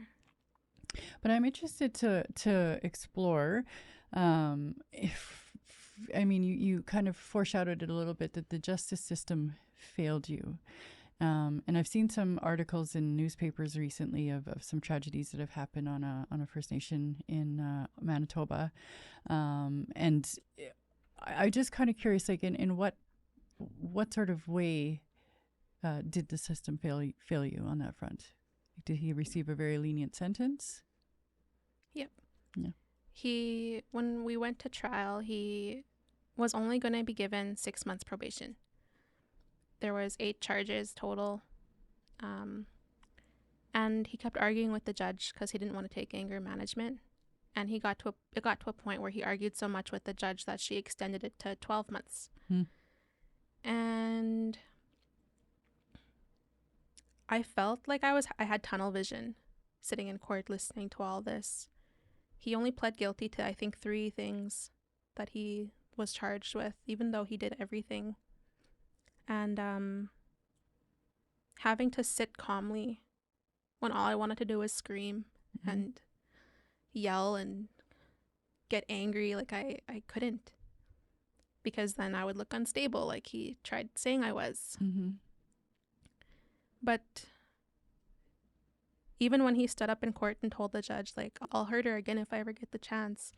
But I'm interested to explore, if, I mean, you kind of foreshadowed it a little bit, that the justice system failed you. And I've seen some articles in newspapers recently of some tragedies that have happened on a First Nation in Manitoba. And I just kind of curious, like, in what sort of way did the system fail you on that front? Did he receive a very lenient sentence? Yep. Yeah. When we went to trial, he was only going to be given 6 months probation. There was 8 charges total. And he kept arguing with the judge because he didn't want to take anger management. And it got to a point where he argued so much with the judge that she extended it to 12 months. And I felt like I had tunnel vision sitting in court listening to all this. He only pled guilty to, I think, 3 things that he was charged with, even though he did everything. And having to sit calmly when all I wanted to do was scream and yell and get angry, like I couldn't, because then I would look unstable like he tried saying I was. But even when he stood up in court and told the judge, like, I'll hurt her again if I ever get the chance,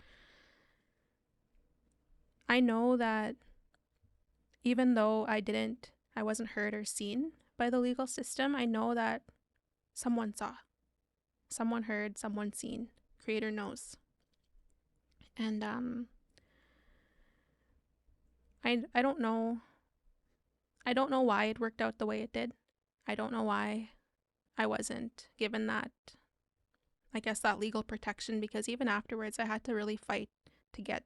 I know that even though I wasn't heard or seen by the legal system, I know that someone saw, someone heard, someone seen. Creator knows. And I don't know. I don't know why it worked out the way it did. I don't know why I wasn't given that, I guess, that legal protection, because even afterwards I had to really fight to get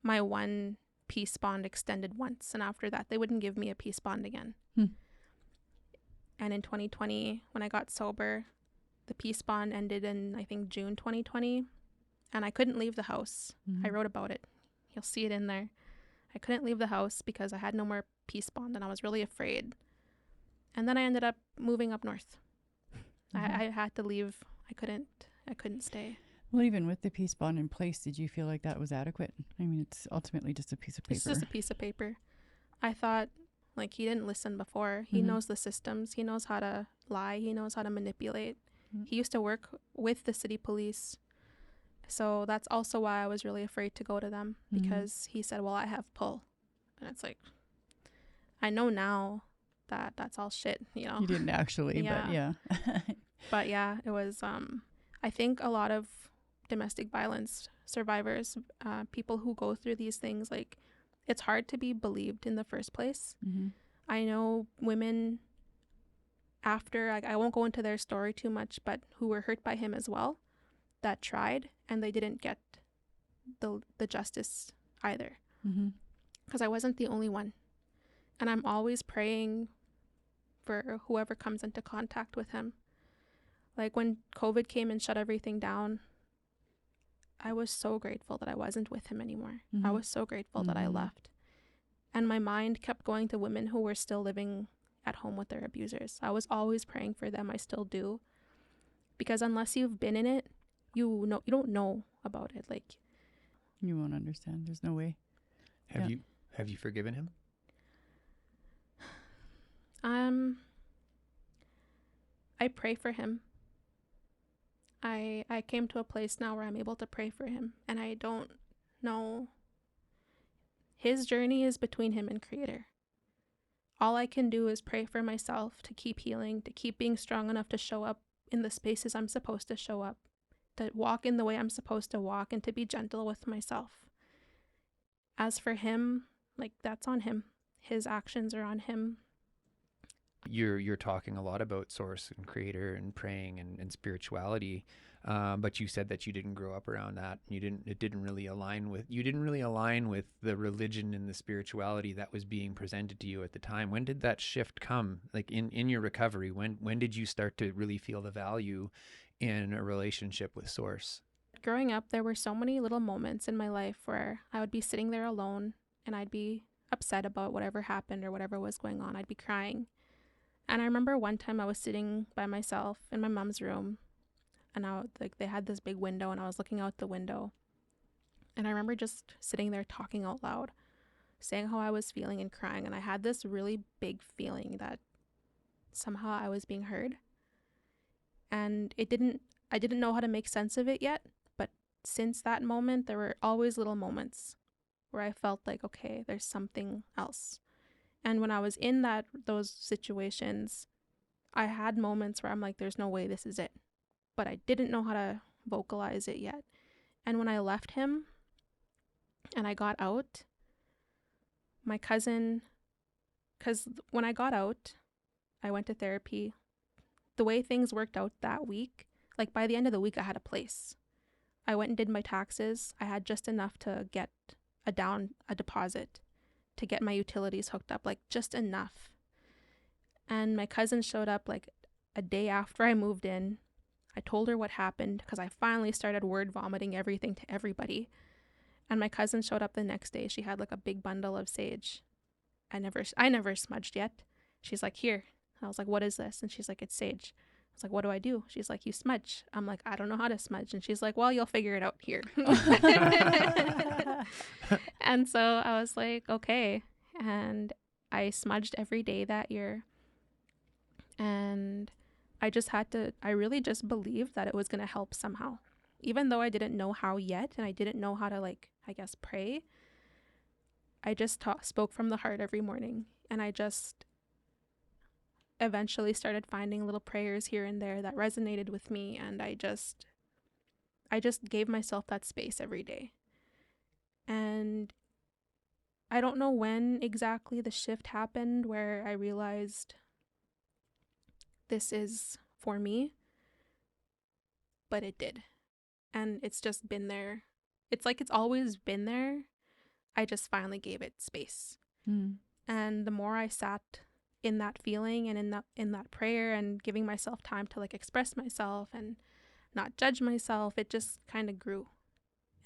my one peace bond extended once, and after that they wouldn't give me a peace bond again. And in 2020, when I got sober, the peace bond ended in, I think, June 2020, and I couldn't leave the house. I wrote about it. You'll see it in there. I couldn't leave the house because I had no more peace bond, and I was really afraid. And then I ended up moving up north. I had to leave. I couldn't stay. Well, even with the peace bond in place, did you feel like that was adequate? I mean, it's ultimately just a piece of paper. It's just a piece of paper. I thought, like, he didn't listen before. He knows the systems. He knows how to lie. He knows how to manipulate. He used to work with the city police. So that's also why I was really afraid to go to them, because he said, well, I have pull. And it's like, I know now that that's all shit, you know. You didn't actually, but yeah. But yeah, it was, I think a lot of domestic violence survivors, people who go through these things, like, it's hard to be believed in the first place. I know women after, like, I won't go into their story too much, but who were hurt by him as well, that tried and they didn't get the justice either, because I wasn't the only one. And I'm always praying for whoever comes into contact with him. Like, when COVID came and shut everything down, I was so grateful that I wasn't with him anymore. I was so grateful that I left. And my mind kept going to women who were still living at home with their abusers. I was always praying for them. I still do. Because unless you've been in it, you don't know about it. Like, you won't understand. There's no way. Have you forgiven him? I pray for him. I came to a place now where I'm able to pray for him, and I don't know. His journey is between him and Creator. All I can do is pray for myself to keep healing, to keep being strong enough to show up in the spaces I'm supposed to show up, to walk in the way I'm supposed to walk, and to be gentle with myself. As for him, like, that's on him. His actions are on him. You're talking a lot about source and creator and praying and spirituality, but you said that you didn't grow up around that. It didn't really align with the religion and the spirituality that was being presented to you at the time. When did that shift come? Like in your recovery, when did you start to really feel the value in a relationship with source? Growing up, there were so many little moments in my life where I would be sitting there alone and I'd be upset about whatever happened or whatever was going on. I'd be crying. And I remember one time I was sitting by myself in my mom's room, and they had this big window and I was looking out the window. And I remember just sitting there talking out loud, saying how I was feeling and crying, and I had this really big feeling that somehow I was being heard. And I didn't know how to make sense of it yet, but since that moment there were always little moments where I felt like, okay, there's something else. And when I was in those situations, I had moments where I'm like, there's no way this is it. But I didn't know how to vocalize it yet. And when I left him and I got out, my cousin, because when I got out, I went to therapy. The way things worked out that week, like by the end of the week, I had a place. I went and did my taxes. I had just enough to get a deposit to get my utilities hooked up, like just enough. And my cousin showed up like a day after I moved in. I told her what happened because I finally started word vomiting everything to everybody. And my cousin showed up the next day. She had like a big bundle of sage. I never smudged yet. She's like, here. I was like, what is this? And she's like, it's sage. I was like, what do I do? She's like, you smudge. I'm like, I don't know how to smudge. And she's like, well, you'll figure it out here. And so I was like, okay. And I smudged every day that year. And I really just believed that it was going to help somehow. Even though I didn't know how yet, and I didn't know how to, like, I guess, pray, I just spoke from the heart every morning. And I just eventually started finding little prayers here and there that resonated with me. And I just gave myself that space every day. And I don't know when exactly the shift happened where I realized this is for me, but it did. And it's just been there. It's like it's always been there. I just finally gave it space. And the more I sat in that feeling and in that prayer and giving myself time to like express myself and not judge myself, it just kind of grew.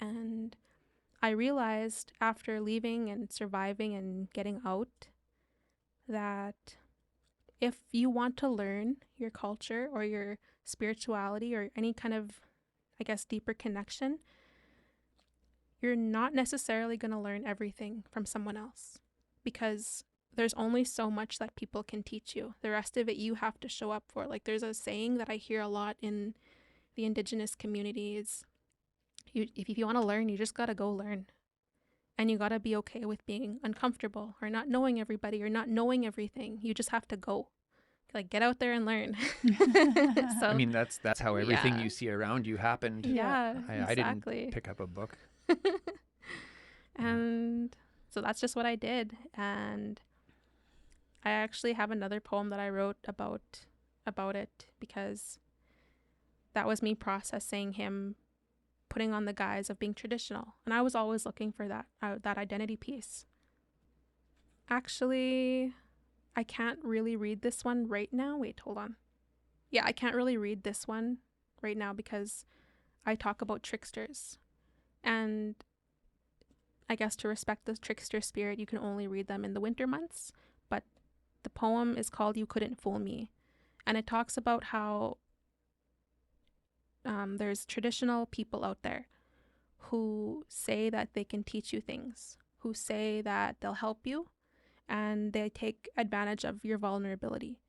And I realized after leaving and surviving and getting out that if you want to learn your culture or your spirituality or any kind of, I guess, deeper connection, you're not necessarily going to learn everything from someone else, because there's only so much that people can teach you. The rest of it you have to show up for. Like, there's a saying that I hear a lot in the Indigenous communities. If you want to learn, you just got to go learn. And you got to be okay with being uncomfortable or not knowing everybody or not knowing everything. You just have to go. Like, get out there and learn. So I mean, that's how everything yeah. you see around you happened. Yeah, I exactly. didn't pick up a book. And so that's just what I did. And I actually have another poem that I wrote about it, because that was me processing him putting on the guise of being traditional. And I was always looking for that identity piece. Actually, I can't really read this one right now. Wait, hold on. Yeah, I can't really read this one right now because I talk about tricksters. And I guess to respect the trickster spirit, you can only read them in the winter months. But the poem is called You Couldn't Fool Me. And it talks about how there's traditional people out there who say that they can teach you things, who say that they'll help you, and they take advantage of your vulnerability.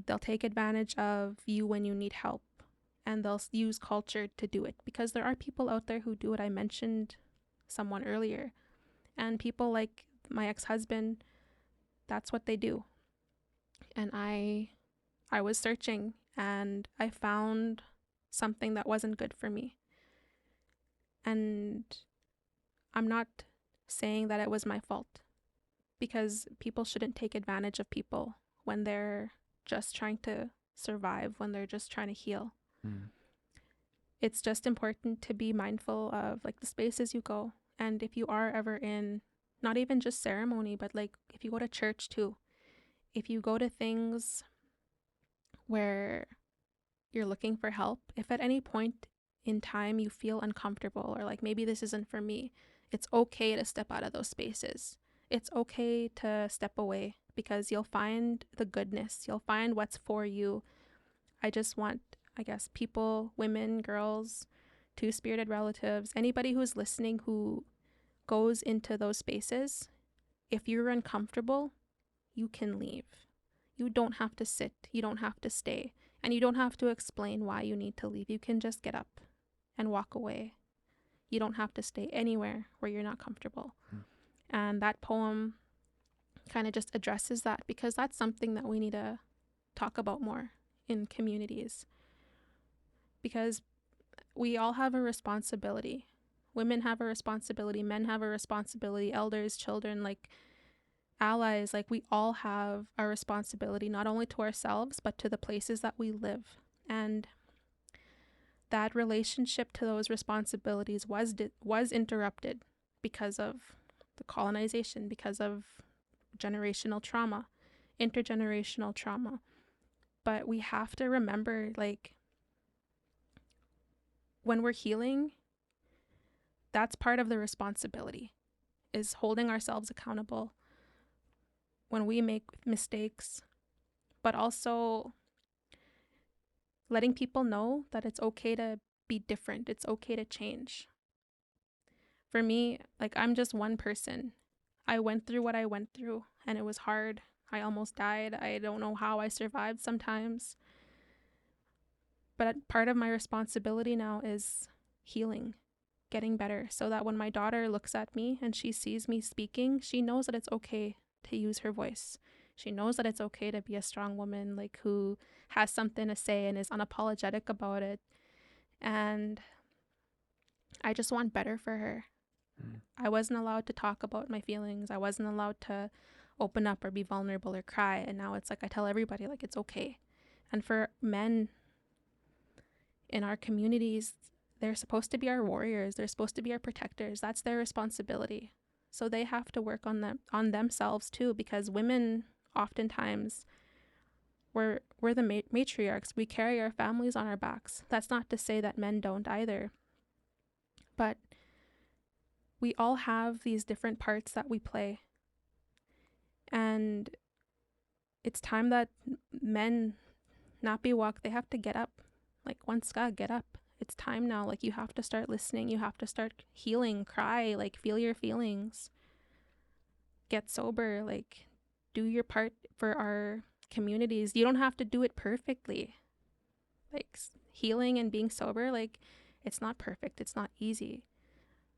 They'll take advantage of you when you need help, and they'll use culture to do it, because there are people out there who do it. I mentioned someone earlier, and people like my ex-husband, that's what they do. And I was searching, and I found something that wasn't good for me. And I'm not saying that it was my fault, because people shouldn't take advantage of people when they're just trying to survive, when they're just trying to heal. Mm. It's just important to be mindful of like the spaces you go. And if you are ever in, not even just ceremony, but like if you go to church too, if you go to things where you're looking for help, if at any point in time you feel uncomfortable or like maybe this isn't for me, it's okay to step out of those spaces. It's okay to step away, because you'll find the goodness, you'll find what's for you. I just want, I guess, people, women, girls, two-spirited relatives, anybody who's listening who goes into those spaces, if you're uncomfortable, you can leave. You don't have to sit, you don't have to stay, and you don't have to explain why you need to leave. You can just get up and walk away. You don't have to stay anywhere where you're not comfortable. And that poem kind of just addresses that, because that's something that we need to talk about more in communities. Because we all have a responsibility. Women have a responsibility, men have a responsibility, elders, children, like allies, like we all have a responsibility, not only to ourselves, but to the places that we live. And that relationship to those responsibilities was interrupted because of the colonization, because of generational trauma, intergenerational trauma. But we have to remember, like, when we're healing, that's part of the responsibility, is holding ourselves accountable when we make mistakes, but also letting people know that it's okay to be different. It's okay to change. For me, like, I'm just one person. I went through what I went through, and it was hard. I almost died. I don't know how I survived sometimes. But part of my responsibility now is healing, getting better, so that when my daughter looks at me and she sees me speaking, she knows that it's okay to use her voice. She knows that it's okay to be a strong woman, like, who has something to say and is unapologetic about it. And I just want better for her. I wasn't allowed to talk about my feelings. I wasn't allowed to open up or be vulnerable or cry. And now it's like I tell everybody, like, it's okay. And for men in our communities, they're supposed to be our warriors. They're supposed to be our protectors. That's their responsibility. So they have to work on themselves too, because women oftentimes, we're the matriarchs. We carry our families on our backs. That's not to say that men don't either. But we all have these different parts that we play. And it's time that men not be walked. They have to get up. Like, one ska, get up. It's time now. Like, you have to start listening. You have to start healing, cry, like, feel your feelings. Get sober, like, do your part for our communities. You don't have to do it perfectly. Like, healing and being sober, like, it's not perfect. It's not easy,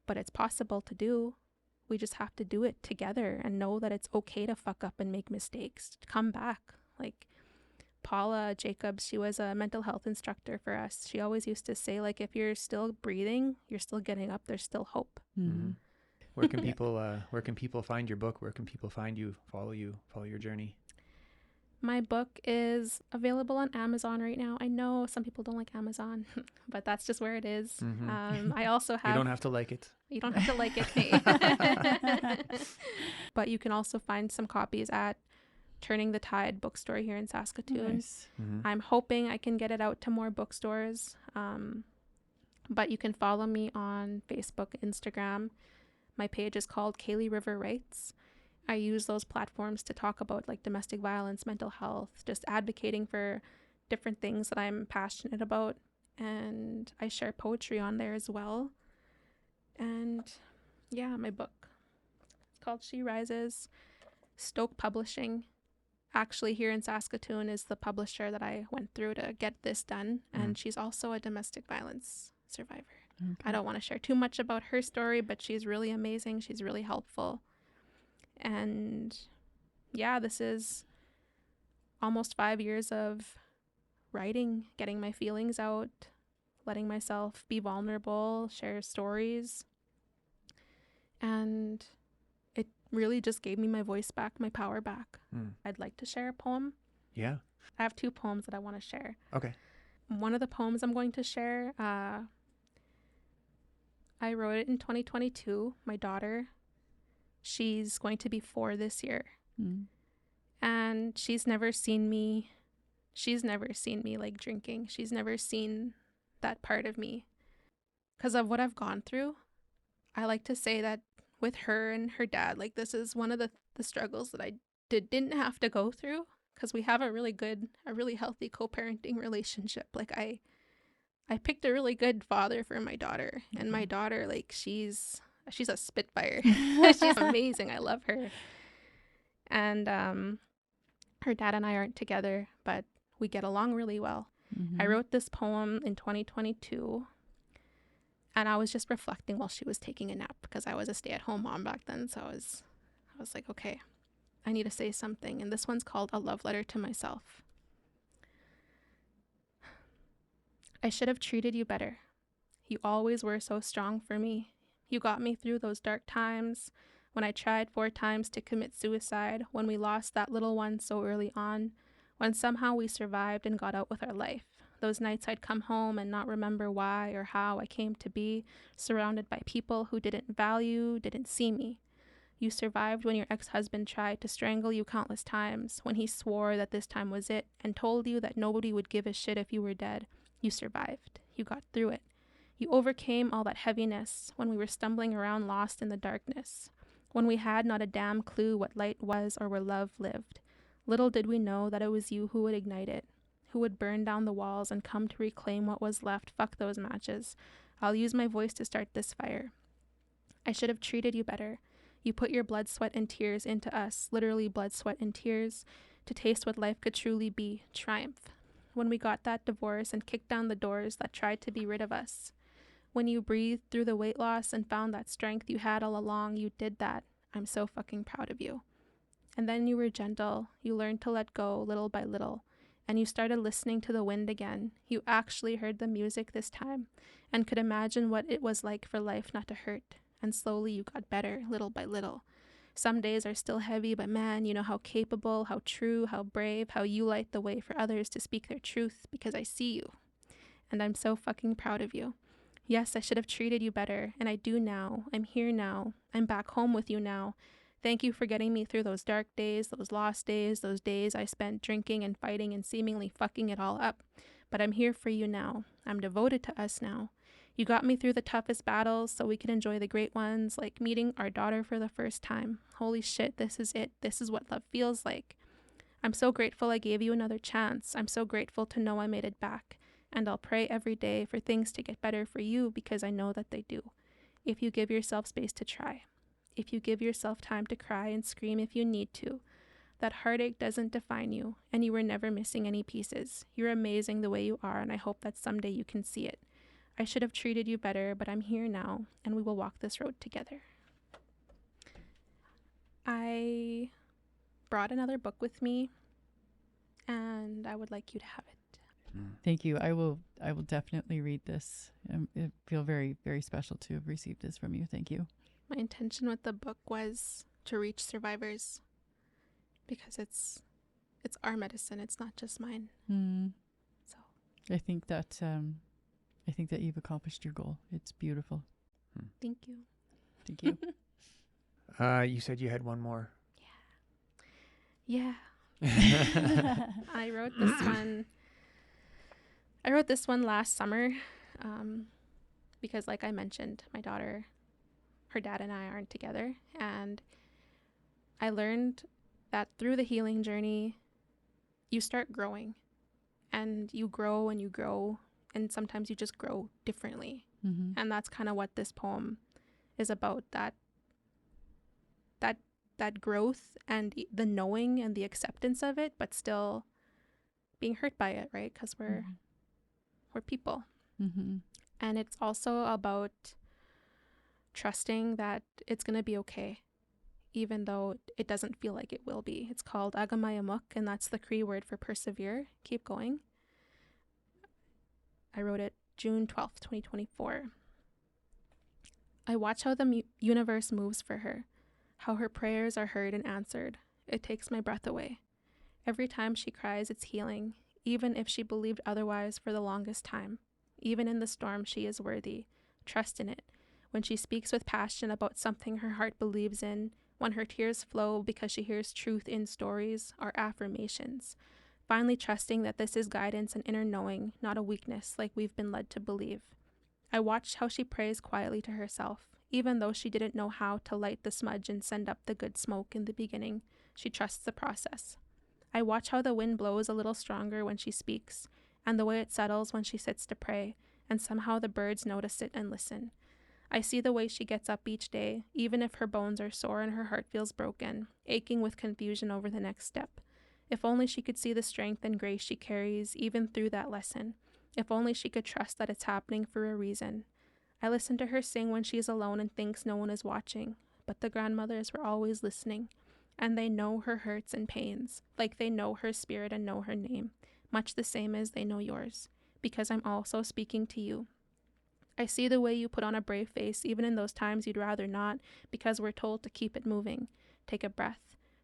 but it's possible to do. We just have to do it together and know that it's okay to fuck up and make mistakes, to come back. Like, Paula Jacobs, she was a mental health instructor for us. She always used to say, like, if you're still breathing, you're still getting up, there's still hope. Mm-hmm. Where can people find your book? Where can people find you, follow your journey? My book is available on Amazon right now. I know some people don't like Amazon, but that's just where it is. Mm-hmm. I also have... You don't have to like it. You don't have to like it, Kate. But you can also find some copies at Turning the Tide bookstore here in Saskatoon. Nice. Mm-hmm. I'm hoping I can get it out to more bookstores. But you can follow me on Facebook, Instagram. My page is called Kaliegh River Rights. I use those platforms to talk about, like, domestic violence, mental health, just advocating for different things that I'm passionate about. And I share poetry on there as well. And yeah, my book, it's called She Rises. Stoke Publishing, actually here in Saskatoon, is the publisher that I went through to get this done. And she's also a domestic violence survivor. Okay. I don't want to share too much about her story, but she's really amazing. She's really helpful. And yeah, this is almost 5 years of writing, getting my feelings out, letting myself be vulnerable, share stories. And it really just gave me my voice back, my power back. I'd like to share a poem. Yeah. I have 2 poems that I want to share. Okay. One of the poems I'm going to share, I wrote it in 2022. My daughter, she's going to be 4 this year. Mm. And she's never seen me like drinking. She's never seen that part of me. Because of what I've gone through, I like to say that with her and her dad, like this is one of the struggles that I didn't have to go through, because we have a really healthy co-parenting relationship. Like I picked a really good father for my daughter, and my daughter, like she's a spitfire. She's amazing. I love her. And her dad and I aren't together, but we get along really well. Mm-hmm. I wrote this poem in 2022, and I was just reflecting while she was taking a nap, because I was a stay-at-home mom back then. So I was like, okay, I need to say something. And this one's called A Love Letter to Myself. I should have treated you better. You always were so strong for me. You got me through those dark times, when I tried 4 times to commit suicide, when we lost that little one so early on, when somehow we survived and got out with our life. Those nights I'd come home and not remember why or how I came to be, surrounded by people who didn't see me. You survived when your ex-husband tried to strangle you countless times, when he swore that this time was it, and told you that nobody would give a shit if you were dead. You survived. You got through it. You overcame all that heaviness when we were stumbling around lost in the darkness, when we had not a damn clue what light was or where love lived. Little did we know that it was you who would ignite it, who would burn down the walls and come to reclaim what was left. Fuck those matches. I'll use my voice to start this fire. I should have treated you better. You put your blood, sweat, and tears into us, literally blood, sweat, and tears, to taste what life could truly be, triumph. When we got that divorce and kicked down the doors that tried to be rid of us. When you breathed through the weight loss and found that strength you had all along, you did that. I'm so fucking proud of you. And then you were gentle. You learned to let go little by little. And you started listening to the wind again. You actually heard the music this time and could imagine what it was like for life not to hurt. And slowly you got better, little by little. Some days are still heavy, but man, you know how capable, how true, how brave, how you light the way for others to speak their truth, because I see you. And I'm so fucking proud of you. Yes, I should have treated you better, and I do now. I'm here now. I'm back home with you now. Thank you for getting me through those dark days, those lost days, those days I spent drinking and fighting and seemingly fucking it all up. But I'm here for you now. I'm devoted to us now. You got me through the toughest battles so we could enjoy the great ones, like meeting our daughter for the first time. Holy shit, this is it. This is what love feels like. I'm so grateful I gave you another chance. I'm so grateful to know I made it back. And I'll pray every day for things to get better for you, because I know that they do. If you give yourself space to try. If you give yourself time to cry and scream if you need to. That heartache doesn't define you, and you were never missing any pieces. You're amazing the way you are, and I hope that someday you can see it. I should have treated you better, but I'm here now, and we will walk this road together. I brought another book with me, and I would like you to have it. Thank you. I will definitely read this. I feel very, very special to have received this from you. Thank you. My intention with the book was to reach survivors, because it's our medicine. It's not just mine. So I think that you've accomplished your goal. It's beautiful. thank you. Thank you. You said you had one more. Yeah. I wrote this one last summer, because like I mentioned, my daughter, her dad and I aren't together, and I learned that through the healing journey, you start growing, and you grow and you grow, and sometimes you just grow differently. Mm-hmm. And that's kind of what this poem is about, that growth and the knowing and the acceptance of it, but still being hurt by it, right? Because we're people. Mm-hmm. And it's also about trusting that it's going to be okay, even though it doesn't feel like it will be. It's called Agamayamuk, and that's the Cree word for persevere, keep going. I wrote it June 12th, 2024. I watch how the universe moves for her, how her prayers are heard and answered. It takes my breath away. Every time she cries, it's healing, even if she believed otherwise for the longest time. Even in the storm, she is worthy. Trust in it. When she speaks with passion about something her heart believes in, when her tears flow because she hears truth in stories or affirmations. Finally trusting that this is guidance and inner knowing, not a weakness like we've been led to believe. I watched how she prays quietly to herself, even though she didn't know how to light the smudge and send up the good smoke in the beginning. She trusts the process. I watch how the wind blows a little stronger when she speaks, and the way it settles when she sits to pray, and somehow the birds notice it and listen. I see the way she gets up each day, even if her bones are sore and her heart feels broken, aching with confusion over the next step. If only she could see the strength and grace she carries even through that lesson. If only she could trust that it's happening for a reason. I listen to her sing when she is alone and thinks no one is watching, but the grandmothers were always listening, and they know her hurts and pains, like they know her spirit and know her name, much the same as they know yours, because I'm also speaking to you. I see the way you put on a brave face even in those times you'd rather not, because we're told to keep it moving. Take a breath.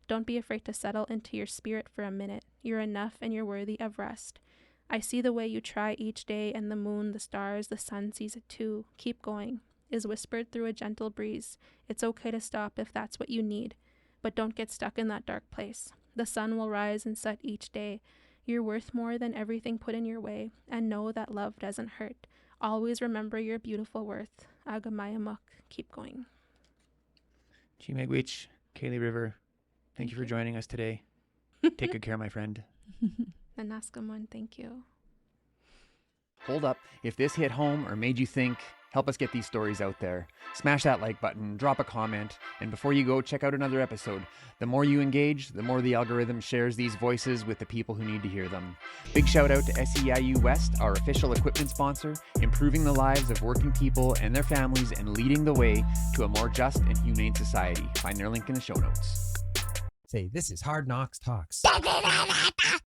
Don't be afraid to settle into your spirit for a minute. You're enough and you're worthy of rest. I see the way you try each day, and the moon, the stars, the sun sees it too. Keep going, is whispered through a gentle breeze. It's okay to stop if that's what you need, but don't get stuck in that dark place. The sun will rise and set each day. You're worth more than everything put in your way, and know that love doesn't hurt. Always remember your beautiful worth. Agamayamuk, keep going. Chimegwich, Kaliegh River, thank you for joining us today. Take good care, my friend. Nanaskamun, thank you. Hold up. If this hit home or made you think, help us get these stories out there. Smash that like button, drop a comment, and before you go, check out another episode. The more you engage, the more the algorithm shares these voices with the people who need to hear them. Big shout out to SEIU West, our official equipment sponsor, improving the lives of working people and their families and leading the way to a more just and humane society. Find their link in the show notes. Say, this is Hard Knocks Talks.